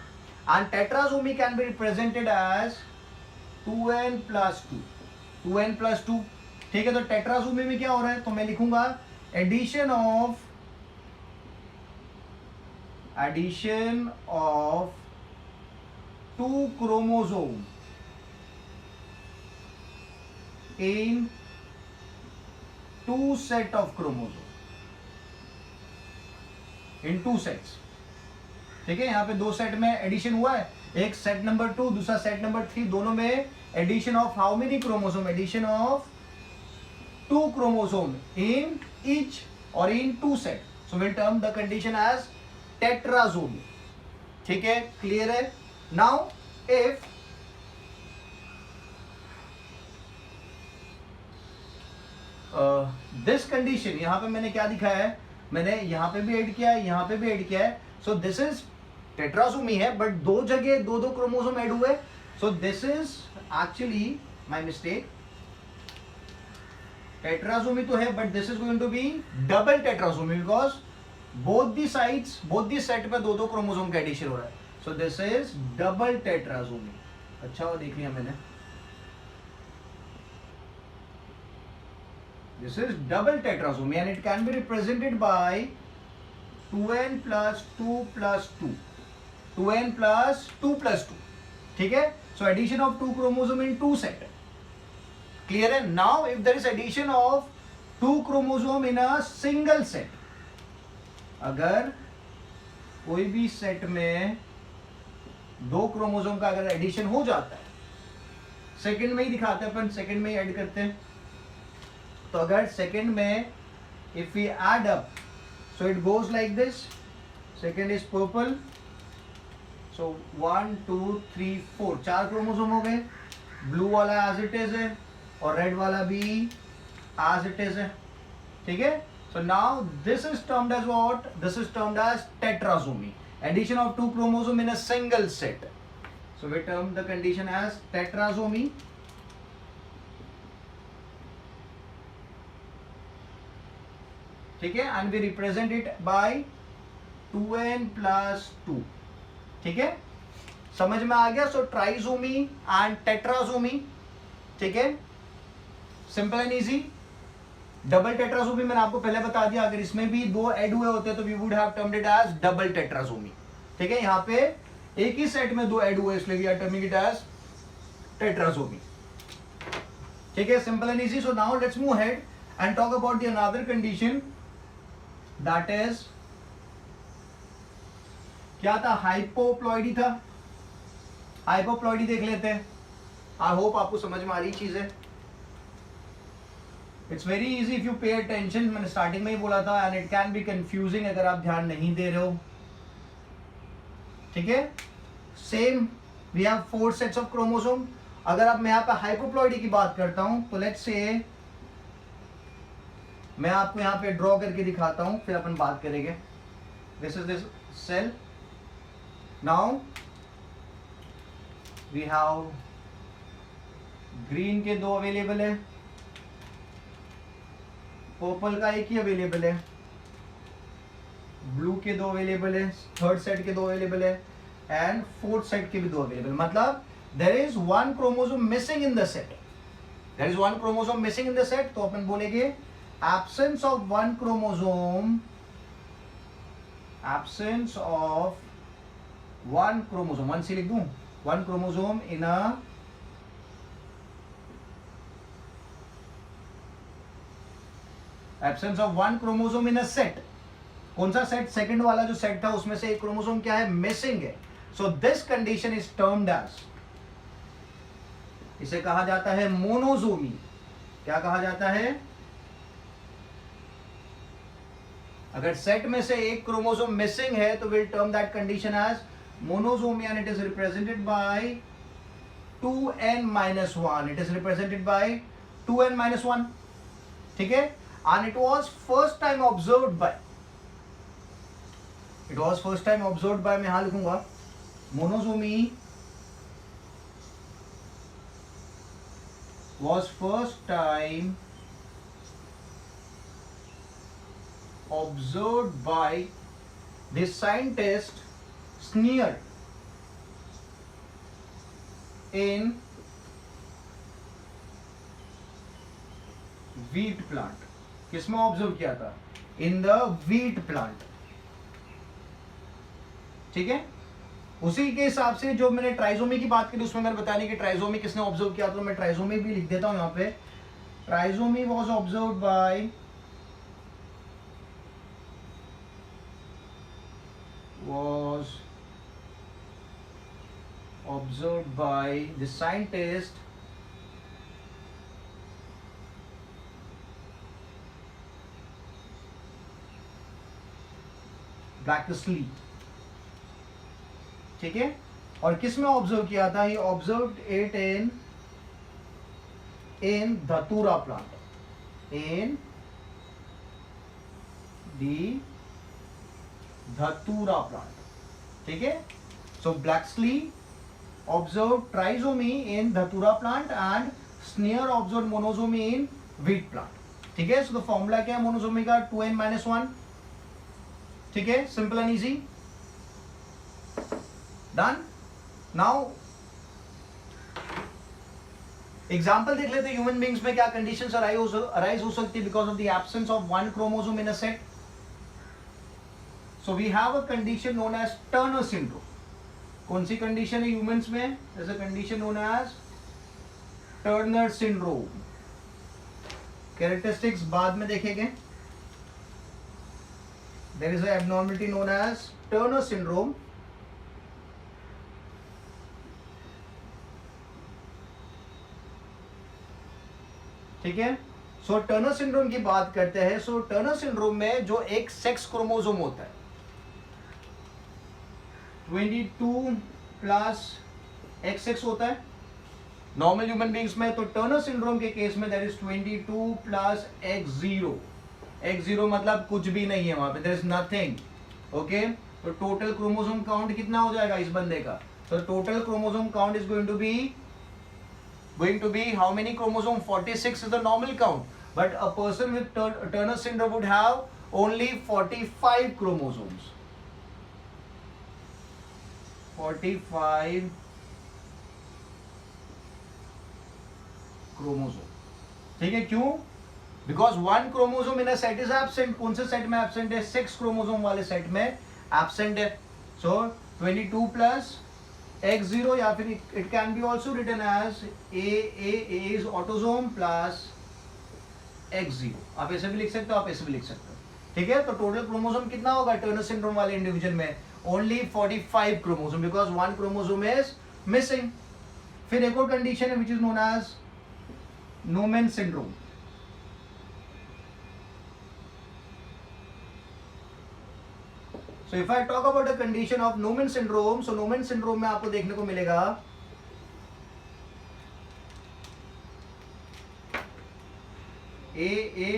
and tetrasomy can be represented as 2n + 2, 2n + 2। ठीक है, तो tetrasomy में क्या हो रहा है, तो मैं लिखूंगा addition of 2 chromosome in 2 set of chromosome, in 2 sets। ठीक है, यहाँ पे 2 सेट में एडिशन हुआ है, एक सेट नंबर 2 दूसरा सेट नंबर 3, दोनों में addition of how many chromosome, addition of 2 chromosome in each और in 2 set. So will term the condition as tetrasomy. ठीक है, क्लियर है। नाउ इफ दिस कंडीशन, यहां पे मैंने क्या दिखाया है, मैंने यहां पे भी ऐड किया है, यहां पे भी ऐड किया है। सो दिस इज टेट्रासोमी है, बट 2 जगह 2 क्रोमोसोम ऐड हुए। So this is actually my mistake, tetrasomy तो है, but this is going to be double tetrasomy, because both the sides, both the set में 2 क्रोमोसोम का addition हो रहा है। सो दिस इज डबल टेट्रासोमी। अच्छा वो देख लिया मैंने, this is double tetrasomy and it can be represented by 2n + 2 + 2, 2n + 2 + 2। ठीक है, so addition of 2 chromosome in 2 set, clear है। now if there is addition of 2 chromosome in a single set, अगर कोई भी सेट में 2 chromosome का अगर addition हो जाता है, सेकंड में ही दिखाते हैं अपन, सेकंड में ही ऐड करते हैं। तो अगर सेकंड में if we add up, so it goes like this, second is purple, so 1 2 3 4 4 chromosome हो गए, ब्लू वाला एज इट इज है और रेड वाला भी एज इट इज है। ठीक है, so now this is termed as what, this is termed as tetrasomy, addition of 2 chromosome in a single set. So we term the condition as tetrasomy. ठीक है, and we represent it by 2n + 2। ठीक है, समझ में आ गया। So trisomy and tetrasomy. ठीक है, simple and easy. Double tetrasomy मैंने आपको पहले बता दिया, अगर इसमें भी 2 ऐड हुए होते तो we would have termed it as double tetrasomy. ठीक है, यहाँ पे एक ही सेट में 2 ऐड हुए, इसलिए we are terming it as tetrasomy. ठीक है, simple and easy. So now let's move ahead and talk about the another condition, that is क्या था, हाइपोप्लॉइडी था। हाइपोप्लॉइडी देख लेते हैं। आई होप आपको समझ में आ रही चीज है। It's very easy if you pay attention. मैंने स्टार्टिंग में ही बोला था, and it can be confusing अगर आप ध्यान नहीं दे रहे हो। ठीक है, same we have 4 sets of chromosome. अगर आप मैं यहाँ पे हाइपोप्लॉइडी की बात करता हूं तो लेट्स से मैं आपको यहाँ पे ड्रॉ करके दिखाता हूं, फिर अपन बात करेंगे। This is this cell. Now we have green के 2 अवेलेबल है, पर्पल का एक ही अवेलेबल है, ब्लू के 2 अवेलेबल है, थर्ड सेट के 2 अवेलेबल है एंड फोर्थ सेट के भी 2 अवेलेबल. मतलब there is 1 chromosome missing in the set. There is 1 chromosome missing in the set. तो अपन बोलेंगे absence of 1 chromosome, absence of 1 chromosome, 1 से लिख दूं, 1 chromosome in a absence of 1 chromosome in a set. कौन सा सेट? सेकंड वाला जो सेट था उसमें से एक क्रोमोसोम क्या है? मिसिंग है. सो this condition is termed as, इसे कहा जाता है मोनोजोमी. क्या कहा जाता है? अगर सेट में से एक क्रोमोसोम मिसिंग है तो will term that condition as monosomy and it is represented by 2n-1. It is represented by 2n-1. ठीक है. And it was first time observed by, it was first time observe by, मैं यहां लिखूंगा monosomy was first time observe by the scientist Sneer in wheat plant. किसमें observe किया था? In the wheat plant. ठीक है. उसी के हिसाब से जो मैंने ट्राइजोमी की बात करी उसमें मैंने बताया कि ट्राइजोमी किसने ऑब्जर्व किया, तो मैं ट्राइजोमी भी लिख देता हूं यहां पे. Trisomy was observed by the scientist Blakeslee. ठीक है. और किस में ऑब्जर्व किया था? ही observed it in datura plant, इन दी धतूरा प्लांट. ठीक है. सो ब्लैक्सली observe trisomy in datura plant and Sneer observe monosomy in wheat plant. ठीक है. सो द फॉर्मूला क्या है मोनोजोमी का? 2n-1. ठीक है. Simple and easy. Done. Now example देख लेते हैं ह्यूमन बींग्स में क्या कंडीशंस अराइज हो सकती है because of the absence of 1 chromosome in a set. So we have a condition known as Turner syndrome. कौन सी कंडीशन है ह्यूमंस में? there's a condition known as Turner syndrome. Characteristics बाद में देखेंगे. there is a abnormality known as Turner syndrome. ठीक है. सो Turner syndrome की बात करते हैं. सो टर्नर सिंड्रोम में जो एक सेक्स क्रोमोसोम होता है 22 प्लस XX होता है नॉर्मल ह्यूमन बींग्स में. तो टर्नर सिंड्रोम के केस में that is 22 plus X0. X0 मतलब कुछ भी नहीं है वहां पे, देयर इज नथिंग. ओके. तो टोटल क्रोमोसोम काउंट कितना हो जाएगा इस बंदे का? तो total chromosome count is going to be how many chromosome? 46 is the normal count, but a person with Turner syndrome would have only 45 chromosomes. 45 chromosome. ठीक है. क्यों? Because 1 chromosome in a set is absent. कौन से set में absent है? 6 chromosome वाले set में absent है. सो 22 प्लस X0 या फिर it can be also written as A is autosome plus X0. आप ऐसे भी लिख सकते हो, आप ऐसे भी लिख सकते हो. ठीक है. तो टोटल क्रोमोसोम कितना होगा टर्नर सिंड्रोम वाले इंडिविजुअल में? Only 45 chromosome because 1 chromosome is missing. फिर एक और कंडीशन है which is known as Noonan syndrome. So if I talk about the condition of Noonan syndrome, so Noonan syndrome में आपको देखने को मिलेगा A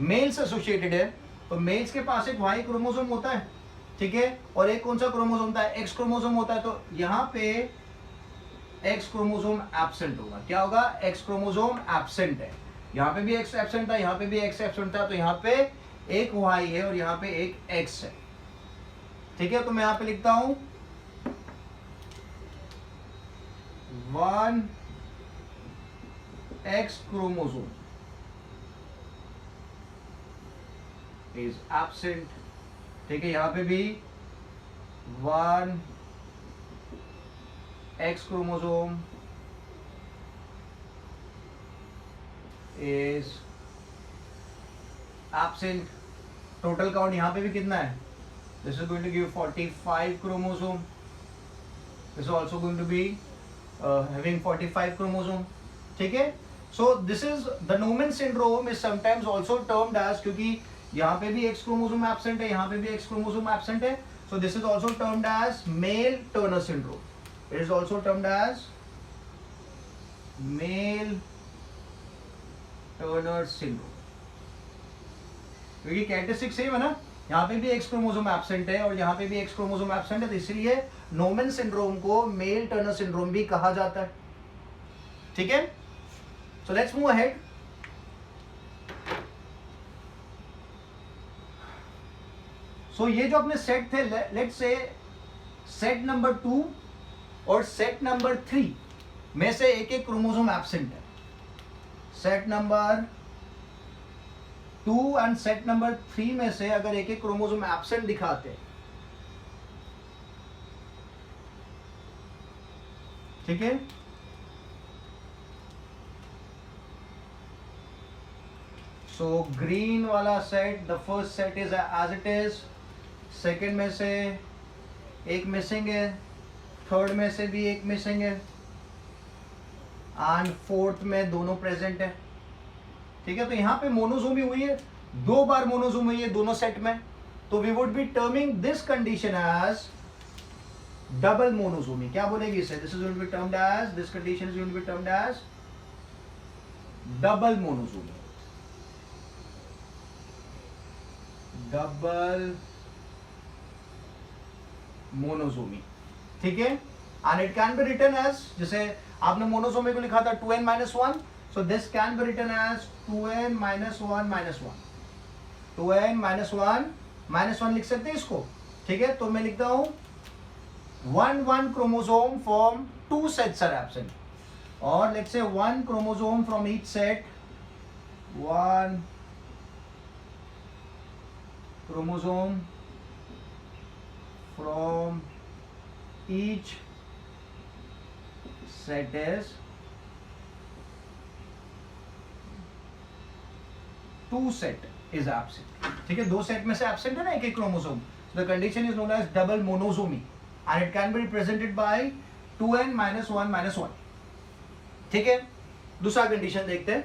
मेल से एसोसिएटेड है तो मेल्स के पास एक वाई क्रोमोसोम होता है, ठीक है, और एक कौन सा क्रोमोसोम होता है, एक्स क्रोमोसोम होता है। तो यहाँ पे एक्स क्रोमोसोम एब्सेंट होगा। क्या होगा, एक्स क्रोमोसोम एब्सेंट है। यहाँ पे भी एक्स एब्सेंट था, यहाँ पे भी एक्स एब्सेंट था, तो यहाँ पे एक वाई है और यहाँ पे एक एक्स है, ठीक है। तो मैं यहाँ पे लिखता हूं 1 एक्स क्रोमोसोम इज एब्सेंट, ठीक है। यहां पे भी 1 X chromosome is absent. Total count यहां पे भी कितना है, this is going to give 45 chromosome, this is also going to be having 45 chromosome, ठीक है। So this is the Noonan syndrome is sometimes also termed as, क्योंकि यहाँ पे भी एक्स क्रोमोसोम एब्सेंट है, यहाँ पे भी एक्स क्रोमोसोम एब्सेंट है, so this is also termed as male Turner syndrome. It is also termed as male Turner syndrome, क्योंकि कैरेक्टरिस्टिक सेम है ना, यहाँ पे भी एक्स क्रोमोसोम एब्सेंट है और यहाँ पे भी एक्स क्रोमोसोम एब्सेंट है, तो इसलिए नोमन सिंड्रोम को मेल टर्नर सिंड्रोम भी कहा जाता है, ठीक है। सो लेट्स मूव अहेड। सो ये जो अपने सेट थे, लेट्स से सेट नंबर 2 और सेट नंबर 3 में से एक एक क्रोमोसोम एब्सेंट है। Set number 2 and set number 3 में से अगर एक एक क्रोमोसोम एब्सेंट दिखाते, ठीक है, सो ग्रीन वाला set, the first set is as it is, second में से एक मिसिंग है, थर्ड में से भी एक मिसिंग है, एंड फोर्थ में दोनों प्रेजेंट है, ठीक है। तो यहां पे मोनोसोमी हुई है, 2 बार मोनोसोम हुई है दोनों सेट में, तो we would be terming this condition as double monosomy. क्या बोलेगी इसे, this is going to be termed as, this condition is going to be termed as double monosomy, double monosomy, ठीक है। And it can be written as, जैसे आपने monosomy को लिखा था 2n-1, so this can be written as 2n-1 2n-1 लिख सकते हैं इसको, ठीक है। तो मैं लिखता हूं 1 chromosome from 2 sets are absent, और let's say 1 chromosome from each set, 1 chromosome from each set is 2 set is absent, ठीक है। 2 सेट में से एब्सेंट है ना एक एक chromosome, the condition is known as double monosomy and it can be represented by 2n-1-1, ठीक है। दूसरा कंडीशन देखते हैं,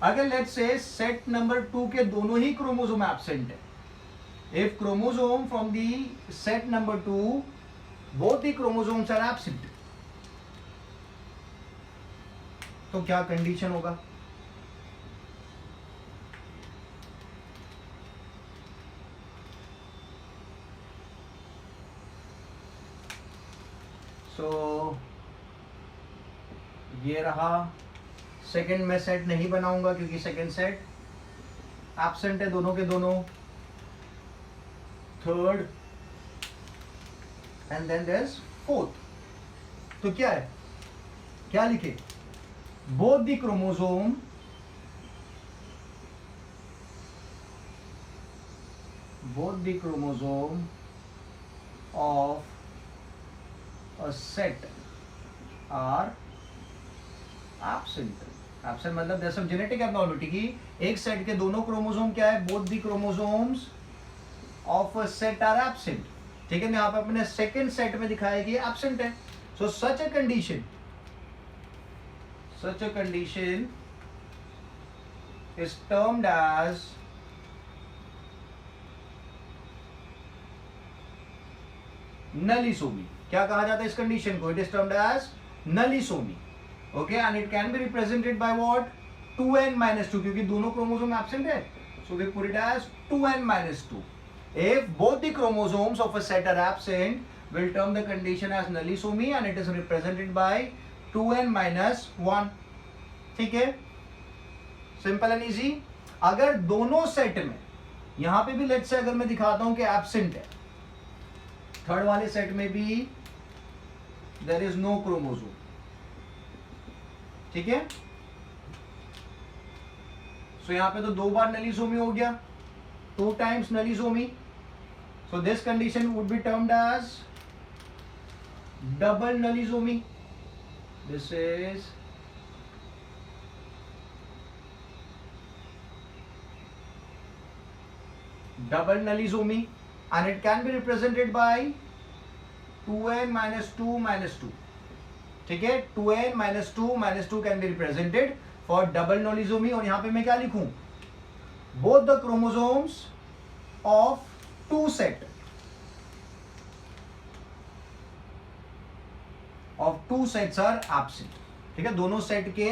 अगर लेट्स से सेट नंबर 2 के दोनों ही क्रोमोसोम एब्सेंट है, if chromosome from the set number 2 both the chromosomes are absent, तो क्या कंडीशन होगा, सो ये रहा। सेकंड में सेट नहीं बनाऊंगा क्योंकि सेकंड सेट एब्सेंट है दोनों के दोनों। Third and then there is fourth, तो क्या है, क्या लिखे, both the chromosome of a set are absent. Absent मतलब देयर सम जेनेटिक एब्नॉर्मलिटी, की एक सेट के दोनों क्रोमोसोम क्या है, both the chromosomes of a set are absent, ठीक है। यहाँ पे अपने सेकेंड सेट में दिखाया कि एब्सेंट है, so such a condition is termed as nullisomy. क्या कहा जाता है इस कंडीशन को, it is termed as nullisomy, okay. And it can be represented by what, 2n-2, क्योंकि दोनों क्रोमोसोम एब्सेंट है, So we put it as 2n minus 2. If both the chromosomes of a set are absent, we'll term the condition as nullisomy and it is represented by 2n minus 1. ठीक है, simple and easy. अगर दोनों set में, यहां पे भी let's say अगर मैं दिखाता हूं कि एब्सेंट है, थर्ड वाले सेट में भी देयर इज नो क्रोमोसोम. ठीक है, सो यहां पे तो दो बार नलिसोमी हो गया, 2 times nullisomy. So this condition would be termed as double nullisomy. This is double nullisomy and it can be represented by 2n minus 2 minus 2. ठीक है, 2n minus 2 can be represented for double nullisomy. और यहां पे मैं क्या लिखूं, both the chromosomes of two sets are absent. ठीक है, दोनों सेट के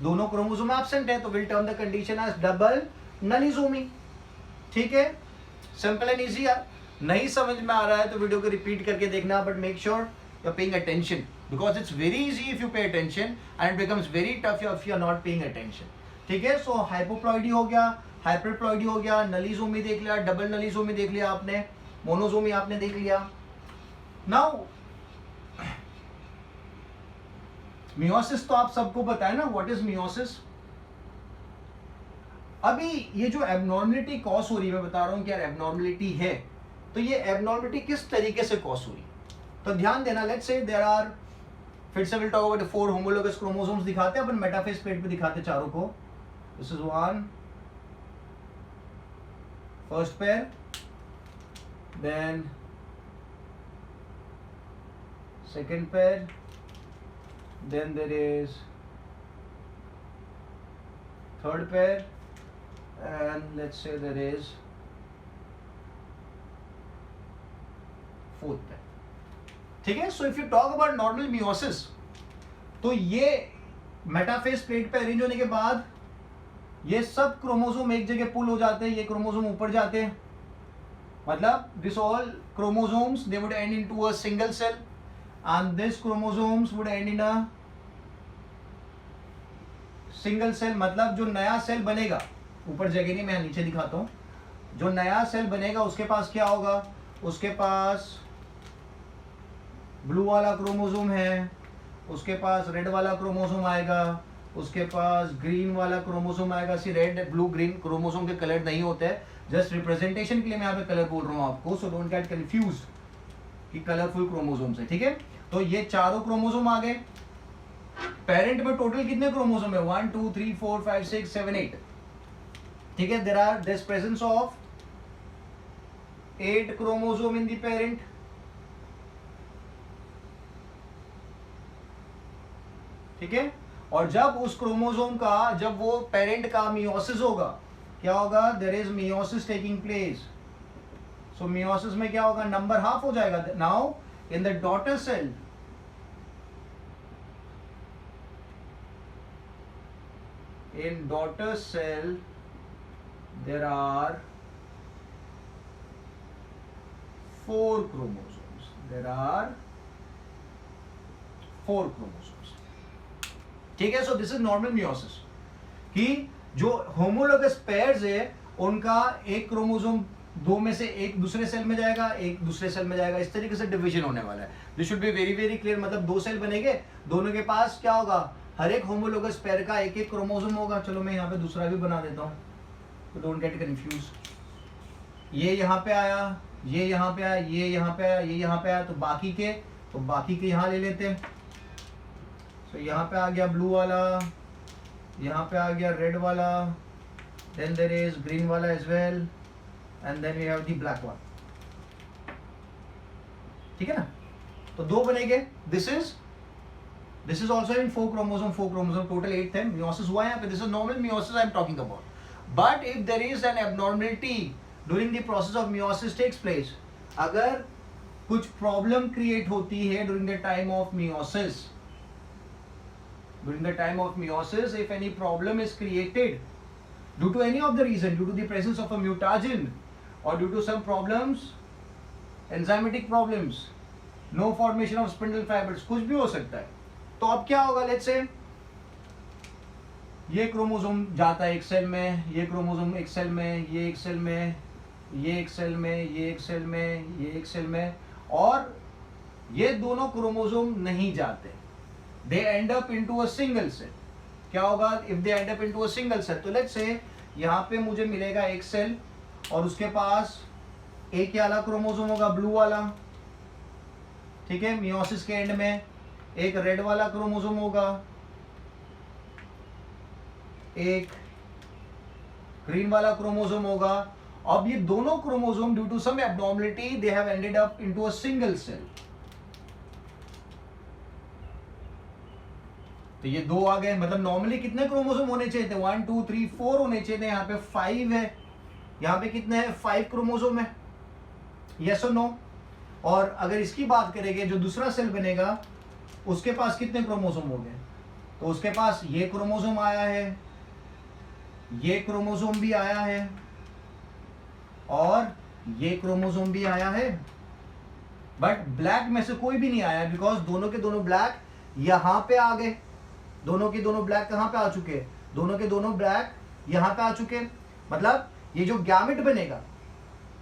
दोनों क्रोमोसोम एब्सेंट है, तो will term the condition as double nullisomy. ठीक है, सिंपल एंड इजी. यार नहीं समझ में आ रहा है तो वीडियो को रिपीट करके देखना, but make sure you are paying attention because it's very easy if you pay attention and it becomes very tough if you are not paying attention. ठीक है, सो हाइपोप्लॉइडी हो गया, हाइपरप्लॉइडी हो गया, नलिसोमी देख लिया, डबल नलिसोमी देख लिया आपने, मोनोसोमी आपने देख लिया. नाउ मियोसिस तो आप सबको पता है ना, व्हाट इज मियोसिस. अभी ये जो एबनॉर्मलिटी कॉज हो रही है, मैं बता रहा हूं कि यार एबनॉर्मलिटी है, तो ये एबनॉर्मलिटी किस तरीके से कॉज हो रही है, तो ध्यान देना. लेट्स से देयर आर, फिर से will talk about 4 homologous chromosomes दिखाते हैं अपन, मेटाफेज प्लेट पे दिखाते हैं चारों को. This is 1 first pair, then second pair, then there is third pair, and let's say there is fourth pair. ठीक है, so if you talk about normal meiosis, तो ये मेटाफेज प्लेट पे अरेंज होने के बाद ये सब क्रोमोसोम एक जगह पुल हो जाते हैं, ये क्रोमोसोम ऊपर जाते हैं, मतलब this all chromosomes they would end into a single cell and this chromosomes would end in a single cell. मतलब जो नया सेल बनेगा, ऊपर जगह नहीं, मैं नीचे दिखाता हूं, जो नया सेल बनेगा उसके पास क्या होगा, उसके पास ब्लू वाला क्रोमोसोम है, उसके पास रेड वाला क्रोमोसोम आएगा, उसके पास ग्रीन वाला क्रोमोसोम आएगा. सी रेड ब्लू ग्रीन क्रोमोसोम के कलर नहीं होते हैं, जस्ट रिप्रेजेंटेशन के लिए मैं यहाँ पे कलर बोल रहा हूँ आपको, सो डोंट गेट कंफ्यूज कि कलरफुल क्रोमोसोम्स है. ठीक है, तो ये चारों क्रोमोसोम आ गए. पेरेंट में टोटल कितने क्रोमोसोम है, 1 2 3 4 5 6 7 8. ठीक है, there are this presence of 8 chromosome in the parent. ठीक है, और जब उस क्रोमोसोम का, जब वो पेरेंट का मियोसिस होगा, क्या होगा, there is meiosis taking place. So meiosis में क्या होगा, नंबर हाफ हो जाएगा. Now in the daughter cell, in daughter cell there are 4 chromosomes. There are 4 chromosomes. ठीक है, so this is normal meiosis कि जो homologous pairs है उनका एक क्रोमोसोम दो में से एक दूसरे सेल में जाएगा, एक दूसरे सेल में जाएगा, इस तरीके से डिवीजन होने वाला है. This should be very very clear. मतलब 2 सेल बनेंगे, दोनों के पास क्या होगा, हर एक होमोलोगस पेयर का एक एक क्रोमोसोम होगा. चलो मैं यहाँ पे दूसरा भी बना देता हूँ, तो डोंट गेट कंफ्यूज. ये यहाँ पे आया, ये यहाँ पे आया, ये यहाँ पे आया, ये यहाँ पे आया, तो बाकी के यहाँ ले लेते हैं. तो यहाँ पे आ गया ब्लू वाला, यहाँ पे आ गया रेड वाला, देन देयर इज ग्रीन वाला as well, and then we have the black one. ठीक है ना, तो 2 बनेंगे. This is also in 4 chromosome, total 8 थे. Meiosis हुआ यहाँ पे, this is normal meiosis I am talking about. But if there is an abnormality during the process of meiosis takes place, अगर कुछ problem create होती है during the time of meiosis, if any problem is created, due to any of the reason, due to the presence of a mutagen or due to some problems, enzymatic problems, no formation of spindle fibers, कुछ भी हो सकता है. तो अब क्या होगा, let's say ये क्रोमोसोम जाता है एक सेल में, ये क्रोमोसोम एक सेल में, ये एक सेल में, ये एक सेल में, ये एक सेल में, ये एक सेल में, और ये दोनों क्रोमोसोम नहीं जाते, they end up into a single cell. क्या होगा if they end up into a single cell? तो लेट्स से यहाँ पे मुझे मिलेगा एक सेल और उसके पास एक वाला क्रोमोसोम होगा, ब्लू वाला, ठीक है, मियोसिस के एंड में एक रेड वाला क्रोमोसोम होगा, एक ग्रीन वाला क्रोमोसोम होगा. अब ये दोनों chromosome due to some abnormality they have ended up into a single cell. तो ये दो आ गए, मतलब नॉर्मली कितने क्रोमोसोम होने चाहिए थे? 1 2 3 4 होने चाहिए थे. यहाँ पे 5 है, यहाँ पे कितने हैं? 5 क्रोमोसोम है. यस और नो? और अगर इसकी बात करेंगे, जो दूसरा सेल बनेगा उसके पास कितने क्रोमोसोम हो गए? तो उसके पास ये क्रोमोसोम आया है, ये क्रोमोसोम भी आया है, और ये क्रोमोसोम भी आया है, बट ब्लैक में से कोई भी नहीं आया, बिकॉज दोनों के दोनों ब्लैक यहां पे आ गए. दोनों के दोनों ब्लैक कहां पे आ चुके? दोनों के दोनों ब्लैक यहां पे आ चुके. मतलब ये जो गैमेट बनेगा,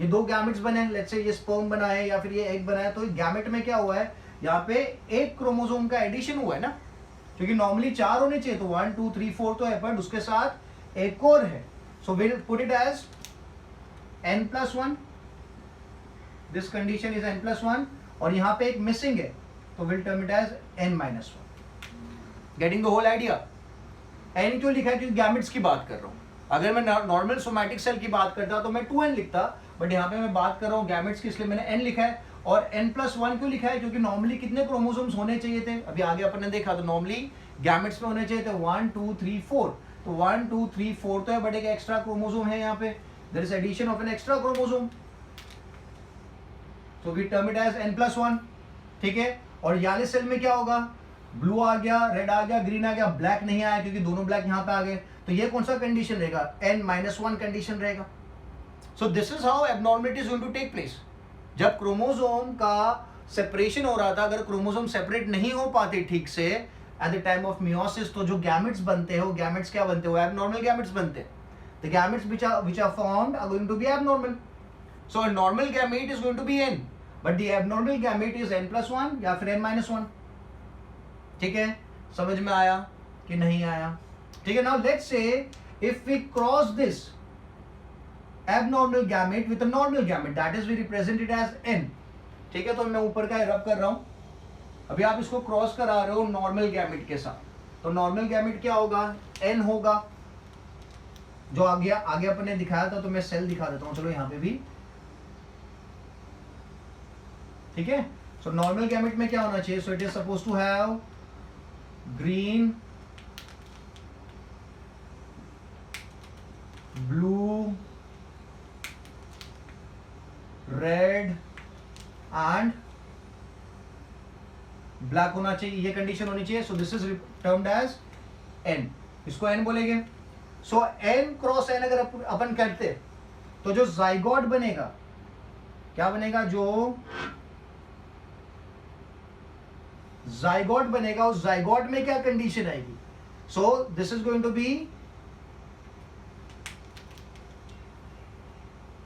ये दो गैमेट्स बने, लेट्स से ये स्पर्म बना है या फिर ये एग बना है, तो गैमेट में क्या हुआ है? यहाँ पे एक क्रोमोसोम का एडिशन हुआ है ना, क्योंकि नॉर्मली 4 होने चाहिए, तो 1 2 3 4 तो है, बट उसके साथ एक और है. So will put it as n+1. This condition is n+1, और यहाँ पे एक मिसिंग है, तो will term it as n-1. Getting the whole idea? n क्यों लिखा है? क्योंकि गैमेट्स की बात कर रहा हूँ. अगर मैं नॉर्मल सोमैटिक सेल की बात करता तो मैं 2n लिखता, बट यहाँ पे मैं बात कर रहा हूँ गैमेट्स की, इसलिए मैंने n लिखा है. और n+1 क्यों लिखा है? क्योंकि नॉर्मली कितने क्रोमोसोम्स होने चाहिए थे? अभी आगे अपन ने देखा, तो नॉर्मली गैमेट्स में होने चाहिए थे 1 2 3 4. तो 1 2 3 4 तो है, बट एक एक्स्ट्रा क्रोमोसोम है यहाँ पे, there is addition of an extra chromosome, so we term it as n+1. ठीक है. और याले सेल में क्या होगा? ब्लू आ गया, रेड आ गया, ग्रीन आ गया, ब्लैक नहीं आया, क्योंकि दोनों ब्लैक यहाँ पे आ गए. तो ये कौन सा कंडीशन रहेगा? n-1 कंडीशन रहेगा. So this is how abnormality is going to take place. जब क्रोमोसोम का सेपरेशन हो रहा था, अगर क्रोमोसोम सेपरेट नहीं हो पाते ठीक से at the time of meiosis, तो जो गैमेट्स बनते हैं, वो गैमेट्स क्या बनते हैं? वो एबनॉर्मल गैमेट्स बनते हैं. The gametes which are formed are going to be abnormal. So a normal gamete is going to be n, but the abnormal gamete is n+1 या फिर n-1. ठीक है, समझ में आया कि नहीं आया? ठीक है. Now let's say if we cross this abnormal gamete with a normal gamete, that is we represent it as n. ठीक है. तो मैं ऊपर का रब कर रहा हूं. अभी आप इसको क्रॉस करा रहे हो नॉर्मल गैमेट के साथ, तो नॉर्मल गैमेट क्या होगा? n होगा. जो आगे अपन ने दिखाया था, तो मैं सेल दिखा देता हूं, चलो यहां पे भी. ठीक है. सो नॉर्मल गैमेट में क्या होना चाहिए? So it is suppose to have green, blue, red and black होना चाहिए. ये कंडीशन होनी चाहिए. So this is termed as n. इसको n बोलेंगे. सो n क्रॉस n अगर अपन करते, तो जो जाइगोट बनेगा, क्या बनेगा? जो जाइगोट बनेगा, उस जाइगोट में क्या कंडीशन आएगी? So this is going to be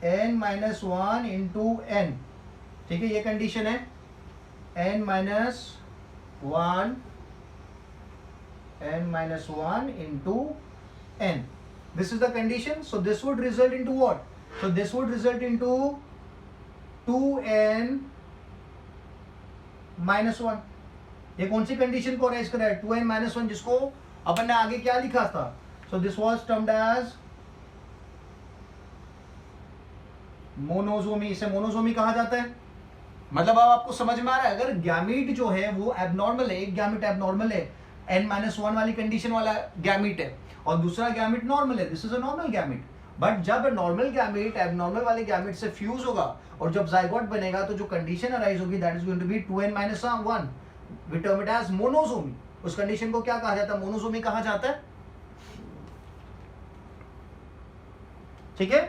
n-1 into n. ठीक है, ये कंडीशन है. n-1 into n. This is the condition. So this would result into what? So this would result into 2n-1. ये कौन सी कंडीशन को rise कर रहा है? 2n-1, जिसको अपन ने आगे क्या लिखा था? So this was termed as मोनोजोमी. इसे मोनोजोमी कहा जाता है. मतलब अब आपको समझ में आ रहा है, अगर गैमीट जो है वो एबनॉर्मल है, एक गैमीट एबनॉर्मल है, n-1 वाली कंडीशन वाला गैमीट है, और दूसरा गैमीट नॉर्मल है, this is a normal gamete. But जब नॉर्मल गैमीट एबनॉर्मल वाले गैमीट से फ्यूज होगा और जब जाइगोट बनेगा, तो जो कंडीशन अराइज होगी, that is going to be 2n-1. We term it as monosomy. उस कंडीशन को क्या कहा जाता है? मोनोजोमी कहा जाता है. ठीक है,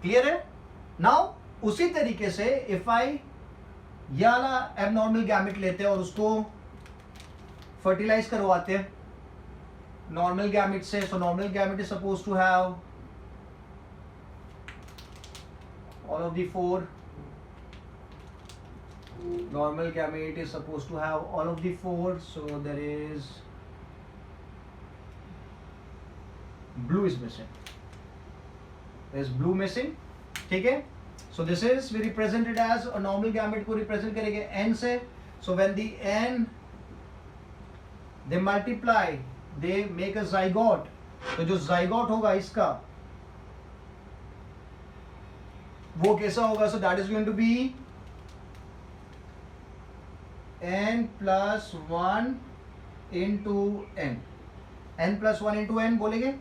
क्लियर है? नाउ उसी तरीके से इफ आई ये वाला एबनॉर्मल गैमेट लेते हैं और उसको फर्टिलाइज करवाते हैं नॉर्मल गैमेट से, so normal gamete is suppose to have all of the four. Normal gamete is supposed to have all of the four, so there is blue is missing. There is blue missing. ठीक है? So this is we represented as a normal gamete को represent करेंगे n से. So when the n they multiply, they make a zygote. तो जो zygote होगा इसका वो कैसा होगा? So that is going to be n plus 1 into n, n plus 1 into n बोलेंगे.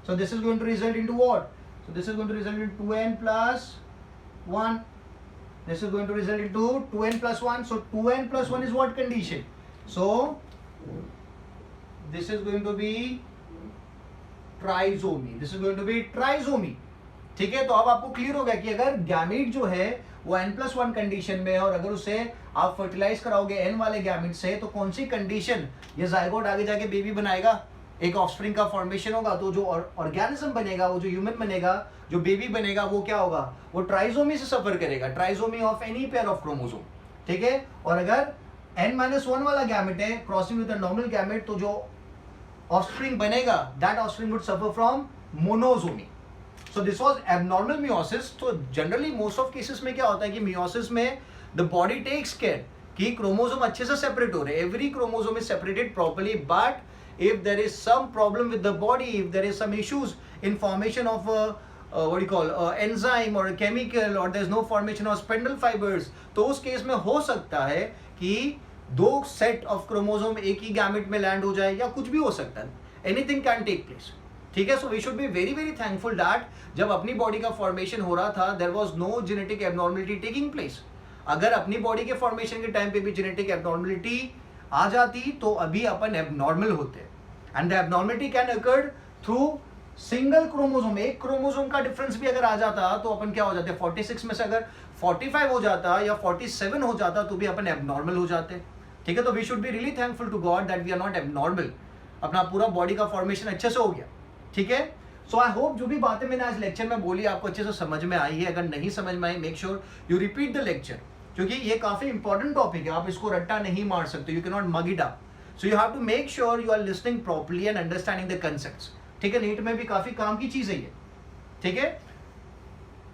So this is going to result into what? So this is going to result into 2n plus 1. This is going to result into 2n plus 1. So 2n plus 1 is what condition? So this is going to be trisomy. This is going to be trisomy. ठीक है, तो अब आपको clear हो गया कि अगर gamete जो है वो n+1 कंडीशन में है और अगर उसे आप फर्टिलाइज कराओगे n वाले गैमेट से तो कौन सी कंडीशन ये जाइगोट आगे जाके बेबी बनाएगा, एक ऑफस्प्रिंग का फॉर्मेशन होगा. तो जो ऑर्गेनिज्म बनेगा, वो जो ह्यूमन बनेगा, जो बेबी बनेगा, वो क्या होगा? वो ट्राइजोमी से सफर करेगा, trisomy of any pair of chromosome. ठीक है, और अगर n-1 वाला गैमेट है क्रॉसिंग विद नॉर्मल गैमेट तो जो ऑफस्प्रिंग बनेगा that offspring would suffer from monosomy. So this was abnormal meiosis. तो generally most of cases में क्या होता है कि meiosis में the body takes care कि क्रोमोसोम अच्छे से सेपरेट हो रहे हैं. Every chromosome is separated properly, but if there is some problem with the body, if there is some issues in formation of what do you call enzyme or a chemical, or there is no formation of spindle fibers, तो उस case में हो सकता है कि दो set of chromosome एक ही gamete में लैंड हो जाए या कुछ भी हो सकता है. Anything can take place. ठीक है, so we should be very very thankful that जब अपनी बॉडी का फॉर्मेशन हो रहा था there was no genetic abnormality taking place. अगर अपनी बॉडी के फॉर्मेशन के टाइम पे भी जेनेटिक एबनॉर्मलिटी आ जाती तो अभी अपन एबनॉर्मल होते. And the abnormality can occur through single chromosome. एक क्रोमोसोम का डिफरेंस भी अगर आ जाता तो अपन क्या हो जाते? 46 में से अगर 45 हो जाता या 47 हो जाता तो भी अपन एबनॉर्मल हो जाते. ठीक है, तो we should be really thankful to God that we are not abnormal. अपना पूरा बॉडी का फॉर्मेशन अच्छे से हो गया. ठीक है, सो आई होप जो भी बातें मैंने आज लेक्चर में बोली आपको अच्छे से समझ में आई है. अगर नहीं समझ में I make sure you repeat the lecture, क्योंकि ये काफी इंपॉर्टेंट टॉपिक है. आप इसको रट्टा नहीं मार सकते. You can not mug it up. So you have to make sure you are listening properly and understanding the concepts. ठीक है, नीट में भी काफी काम की चीज है ये. ठीक है,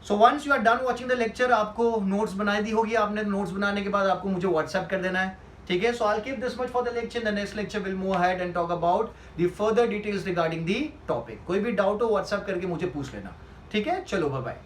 so once you are done watching the lecture आपको नोट्स बना दी होगी. आपने नोट्स बनाने के बाद आपको मुझे व्हाट्सएप कर देना है. ठीक है, so I'll keep this much for the lecture. The next lecture will move ahead and talk about the further details regarding the topic. कोई भी डाउट हो व्हाट्सएप करके मुझे पूछ लेना. ठीक है, चलो बाय बाय.